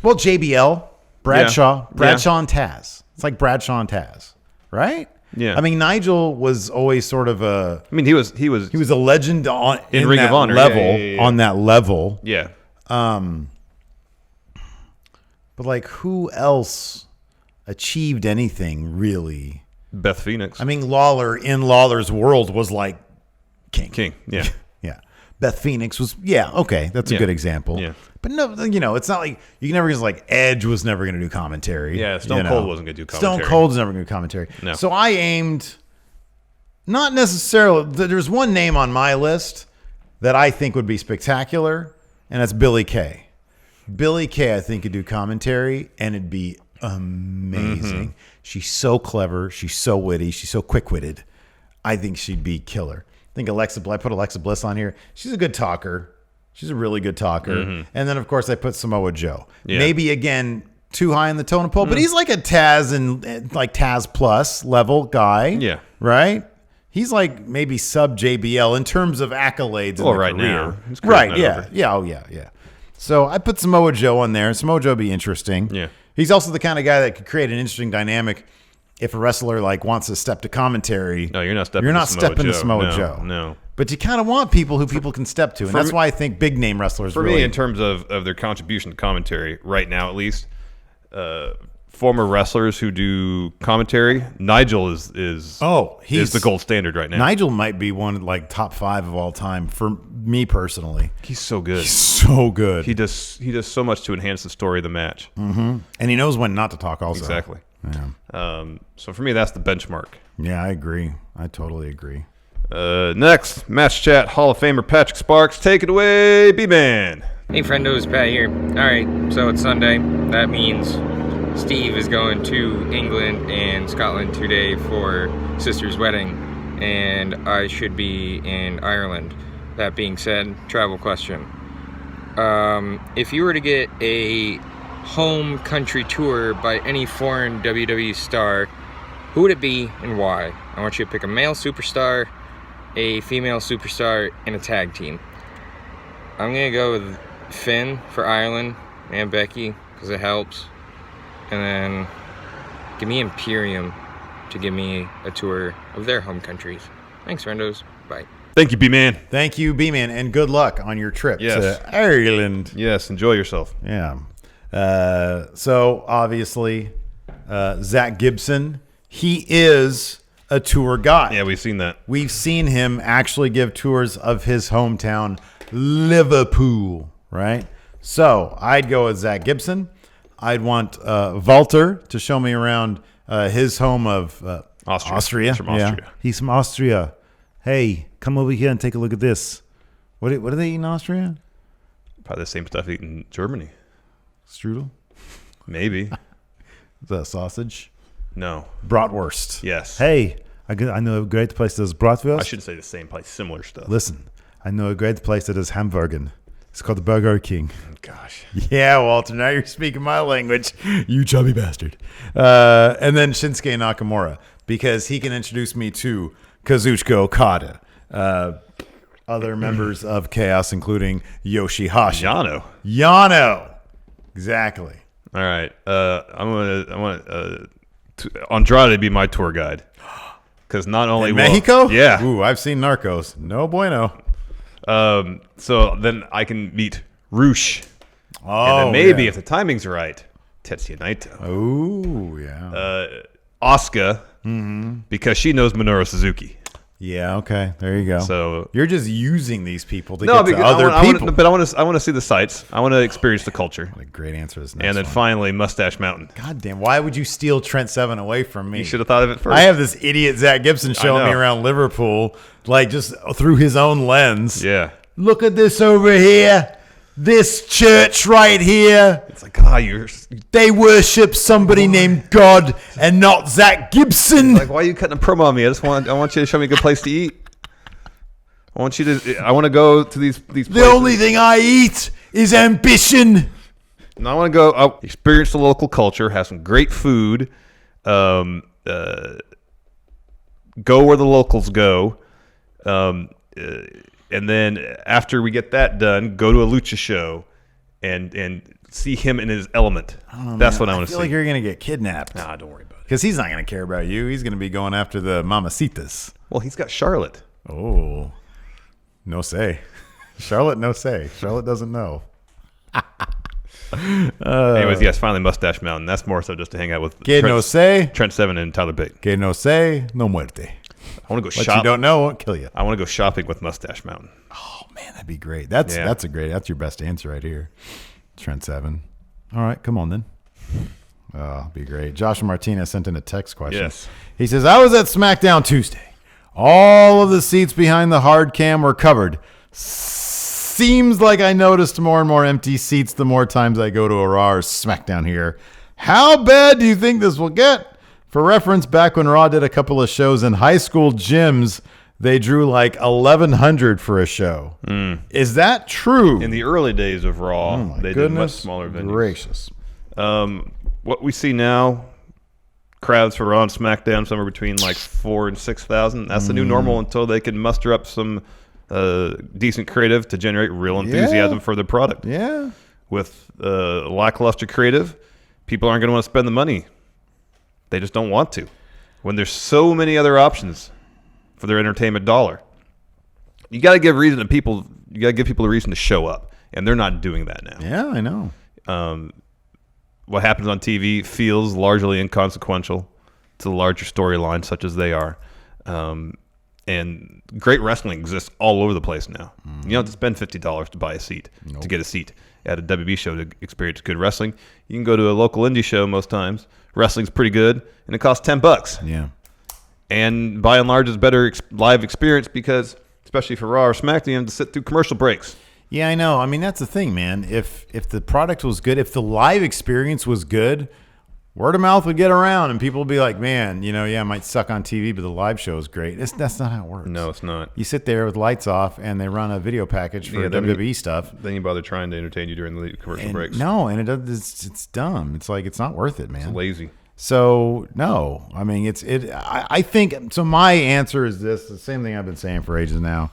JBL, Bradshaw and Taz. It's like Bradshaw and Taz, right? Yeah. Nigel was always sort of a. He was a legend in Ring that of Honor level on that level. Yeah. But like, who else achieved anything really? Beth Phoenix. Lawler in Lawler's world was like king. Yeah. Yeah. Beth Phoenix was, okay. That's a good example. Yeah. But no, it's not like you can never just like Edge was never going to do commentary. Yeah, Stone Cold wasn't going to do commentary. Stone Cold's never going to do commentary. No. So I aimed, not necessarily, there's one name on my list that I think would be spectacular, and that's Billy Kay. Billy Kay, I think, could do commentary, and it'd be amazing. She's so clever. She's so witty. She's so quick-witted. I think she'd be killer. I think I put Alexa Bliss on here. She's a good talker. She's a really good talker. And then, of course, I put Samoa Joe. Yeah. Maybe, again, too high in the totem pole, but he's like a Taz and like Taz Plus level guy. Yeah. Right? He's like maybe sub JBL in terms of accolades in the right career. now. He's Right, cruising yeah. over. Yeah, oh, yeah. So I put Samoa Joe on there. Samoa Joe would be interesting. Yeah. He's also the kind of guy that could create an interesting dynamic if a wrestler like wants to step to commentary. No, you're not stepping to Samoa Joe. No. But you kind of want people who people can step to. And that's why I think big name wrestlers For really... me, in terms of their contribution to commentary, right now at least, former wrestlers who do commentary, Nigel is he's the gold standard right now. Nigel might be one like top 5 of all time for me personally. He's so good. He's so good. He does so much to enhance the story of the match. Mm-hmm. And he knows when not to talk also. Exactly. Yeah. So for me, that's the benchmark. Yeah, I agree. I totally agree. Next, Match Chat Hall of Famer Patrick Sparks. Take it away, B-Man. Hey, friendos, Pat here. Alright, so it's Sunday. That means Steve is going to England and Scotland today for sister's wedding, and I should be in Ireland. That being said, travel question. If you were to get a home country tour by any foreign WWE star, who would it be and why? I want you to pick a male superstar, a female superstar, and a tag team. I'm going to go with Finn for Ireland and Becky because it helps. And then give me Imperium to give me a tour of their home countries. Thanks, friendos. Bye. Thank you, B-Man. Thank you, B-Man, and good luck on your trip to Ireland. Yes, enjoy yourself. Yeah. So, obviously, Zach Gibson, he is a tour guide. Yeah, we've seen that. We've seen him actually give tours of his hometown, Liverpool, right? So, I'd go with Zach Gibson. I'd want Walter to show me around his home of Austria. He's from Austria. Yeah. He's from Austria. Hey, come over here and take a look at this. What do they eat in Austria? Probably the same stuff eaten in Germany. Strudel? Maybe. The sausage? No. Bratwurst. Yes. Hey, I know a great place that does bratwurst. I shouldn't say the same place, similar stuff. Listen, I know a great place that does Hamburgen. It's called the Burger King. Gosh. Yeah, Walter, now you're speaking my language. You chubby bastard. And then Shinsuke Nakamura, because he can introduce me to Kazuchika Okada. Other members of Chaos, including Yoshihashi. Yano. Exactly. All right. I want Andrade to be my tour guide. Because not only in Mexico? Yeah. Ooh, I've seen Narcos. No bueno. So then I can meet Roosh. Oh, and then maybe yeah. if the timing's right, Tetsuya Naito. Oh, yeah. Asuka, because she knows Minoru Suzuki. Yeah, okay. There you go. So you're just using these people to get to other people. But I want to see the sights. I want to experience the culture. What a great answer to this next And then one. finally, Mustache Mountain. God damn, why would you steal Trent Seven away from me? You should have thought of it first. I have this idiot Zach Gibson showing me know. around Liverpool, like just through his own lens. Yeah. Look at this over here. This church right here. It's like, they worship somebody named God and not Zach Gibson. Like, why are you cutting a promo on me? I want you to show me a good place to eat. I want to go to these places. The only thing I eat is ambition. And I want to go experience the local culture, have some great food, go where the locals go, and then after we get that done, go to a lucha show and see him in his element. That's what I want to see. I feel like you're going to get kidnapped. Nah, don't worry about it. Because he's not going to care about you. He's going to be going after the mamacitas. Well, he's got Charlotte. Oh, no say. Charlotte, no say. Charlotte doesn't know. Anyways, yes, finally Mustache Mountain. That's more so just to hang out with Trent Seven and Tyler Bate. Que no say, no muerte. I want to go What shopping. you don't know won't kill you. I want to go shopping with Mustache Mountain. Oh man, that'd be great. That's your best answer right here. Trent Seven. All right, come on then. Oh, be great. Joshua Martinez sent in a text question. Yes. He says, I was at SmackDown Tuesday. All of the seats behind the hard cam were covered. Seems like I noticed more and more empty seats the more times I go to a Raw or SmackDown here. How bad do you think this will get? For reference, back when Raw did a couple of shows in high school gyms, they drew like 1,100 for a show. Is that true? In the early days of Raw, they did much goodness smaller venues. gracious. What we see now, crowds for Raw and SmackDown somewhere between like 4,000 and 6,000. That's the new normal until they can muster up some decent creative to generate real enthusiasm for the product. Yeah. With lackluster creative, people aren't going to want to spend the money. They just don't want to. When there's so many other options for their entertainment dollar, you got to give people a reason to show up, and they're not doing that now. Yeah, I know. what happens on TV feels largely inconsequential to the larger storyline, such as they are. And great wrestling exists all over the place now. You don't have to spend $50 to buy a seat, to get a seat at a WB show to experience good wrestling. You can go to a local indie show most times. Wrestling's pretty good, and it costs $10. Yeah. And by and large, it's a better live experience because, especially for Raw or SmackDown, you have to sit through commercial breaks. Yeah, I know. I mean, that's the thing, man. If the product was good, if the live experience was good, word of mouth would get around, and people would be like, man, it might suck on TV, but the live show is great. That's not how it works. No, it's not. You sit there with lights off, and they run a video package for WWE stuff. Then you bother trying to entertain you during the commercial breaks. No, and it's dumb. It's like, it's not worth it, man. It's lazy. So, no. I mean, I think, so my answer is this, the same thing I've been saying for ages now.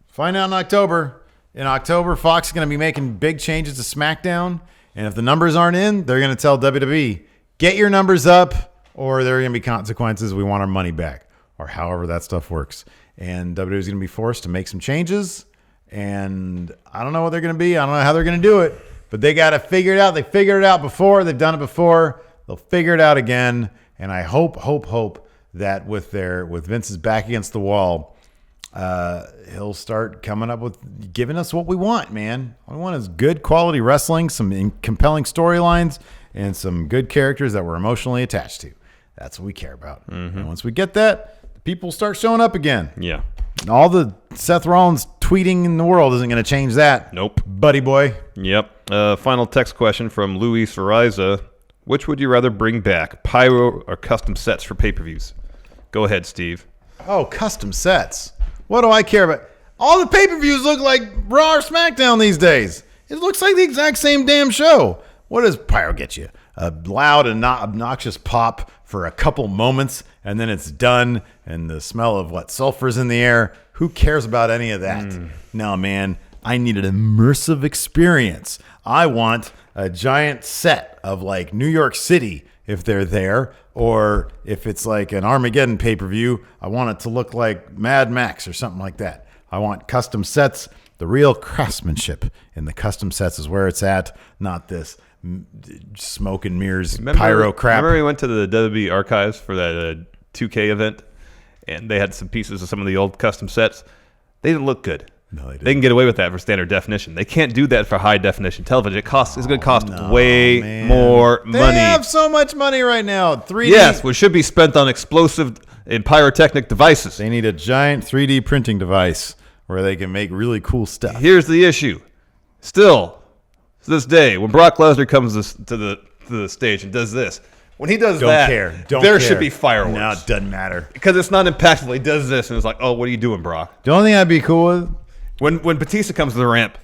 Find out in October. In October, Fox is going to be making big changes to SmackDown. And if the numbers aren't in, they're going to tell WWE, get your numbers up, or there are going to be consequences. We want our money back, or however that stuff works. And WWE is going to be forced to make some changes. And I don't know what they're going to be. I don't know how they're going to do it. But they got to figure it out. They figured it out before. They've done it before. They'll figure it out again. And I hope that with Vince's back against the wall, he'll start coming up with giving us what we want, man. What we want is good quality wrestling, some compelling storylines, and some good characters that we're emotionally attached to. That's what we care about. Mm-hmm. And once we get that, the people start showing up again. Yeah. And all the Seth Rollins tweeting in the world isn't going to change that. Nope. Buddy boy. Yep. Final text question from Luis Ariza. Which would you rather bring back, Pyro or custom sets for pay-per-views? Go ahead, Steve. Oh, custom sets. What do I care about? All the pay-per-views look like Raw or SmackDown these days. It looks like the exact same damn show. What does Pyro get you? A loud and not obnoxious pop for a couple moments, and then it's done, and the smell of sulfur's in the air. Who cares about any of that? No, man. I need an immersive experience. I want a giant set of like New York City if they're there, or if it's like an Armageddon pay-per-view, I want it to look like Mad Max or something like that. I want custom sets. The real craftsmanship in the custom sets is where it's at, not this smoke and mirrors pyro crap. Remember we went to the WWE archives for that 2K event, and they had some pieces of some of the old custom sets. They didn't look good. No, they didn't. They can get away with that for standard definition. They can't do that for high definition television. It's going to cost way more money. They have so much money right now. 3D. Yes, which should be spent on explosive and pyrotechnic devices. They need a giant 3D printing device where they can make really cool stuff. Here's the issue. Still, to this day, when Brock Lesnar comes to the stage and does this, when he does there should be fireworks. No, it doesn't matter. Because it's not impactful. He does this, and it's like, oh, what are you doing, Brock? The only thing I'd be cool with, when Batista comes to the ramp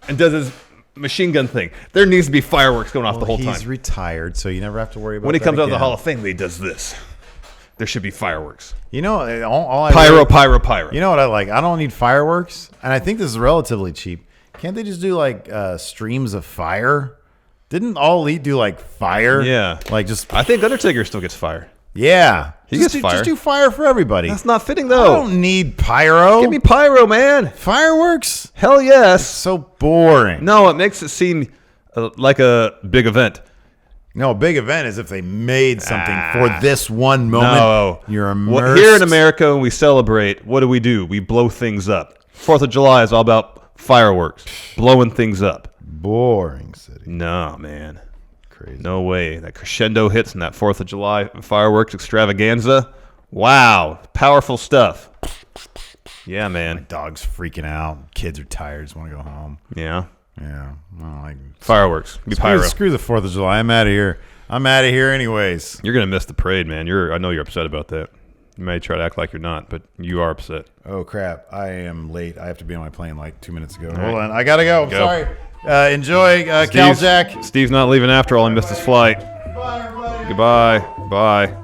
and does his machine gun thing, there needs to be fireworks going off the whole time. He's retired, so you never have to worry about when he that comes out of again. the Hall of Fame, he does this. There should be fireworks. You know, Pyro. You know what I like? I don't need fireworks, and I think this is relatively cheap. Can't they just do like streams of fire? Didn't All Elite do like fire? Yeah. Like just. I think Undertaker still gets fire. Yeah. He gets fire. Just do fire for everybody. That's not fitting though. I don't need pyro. Give me pyro, man. Fireworks? Hell yes. So boring. No, it makes it seem like a big event. No, a big event is if they made something for this one moment. No. You're immersed. Here in America, when we celebrate, what do? We blow things up. 4th of July is all about fireworks, blowing things up. Boring city. No, man. Crazy. No way. That crescendo hits and that 4th of July fireworks extravaganza. Wow. Powerful stuff. Yeah, man. My dog's freaking out. Kids are tired. Just want to go home. Yeah. Yeah. Well, fireworks. Be pyro. Screw the 4th of July. I'm out of here. Anyways. You're going to miss the parade, man. I know you're upset about that. You may try to act like you're not, but you are upset. Oh, crap. I am late. I have to be on my plane like 2 minutes ago. Hold on. I got to go. Sorry. Enjoy, Cal Jack. Steve's not leaving after all. He missed his flight. Bye, everybody. Goodbye. Bye.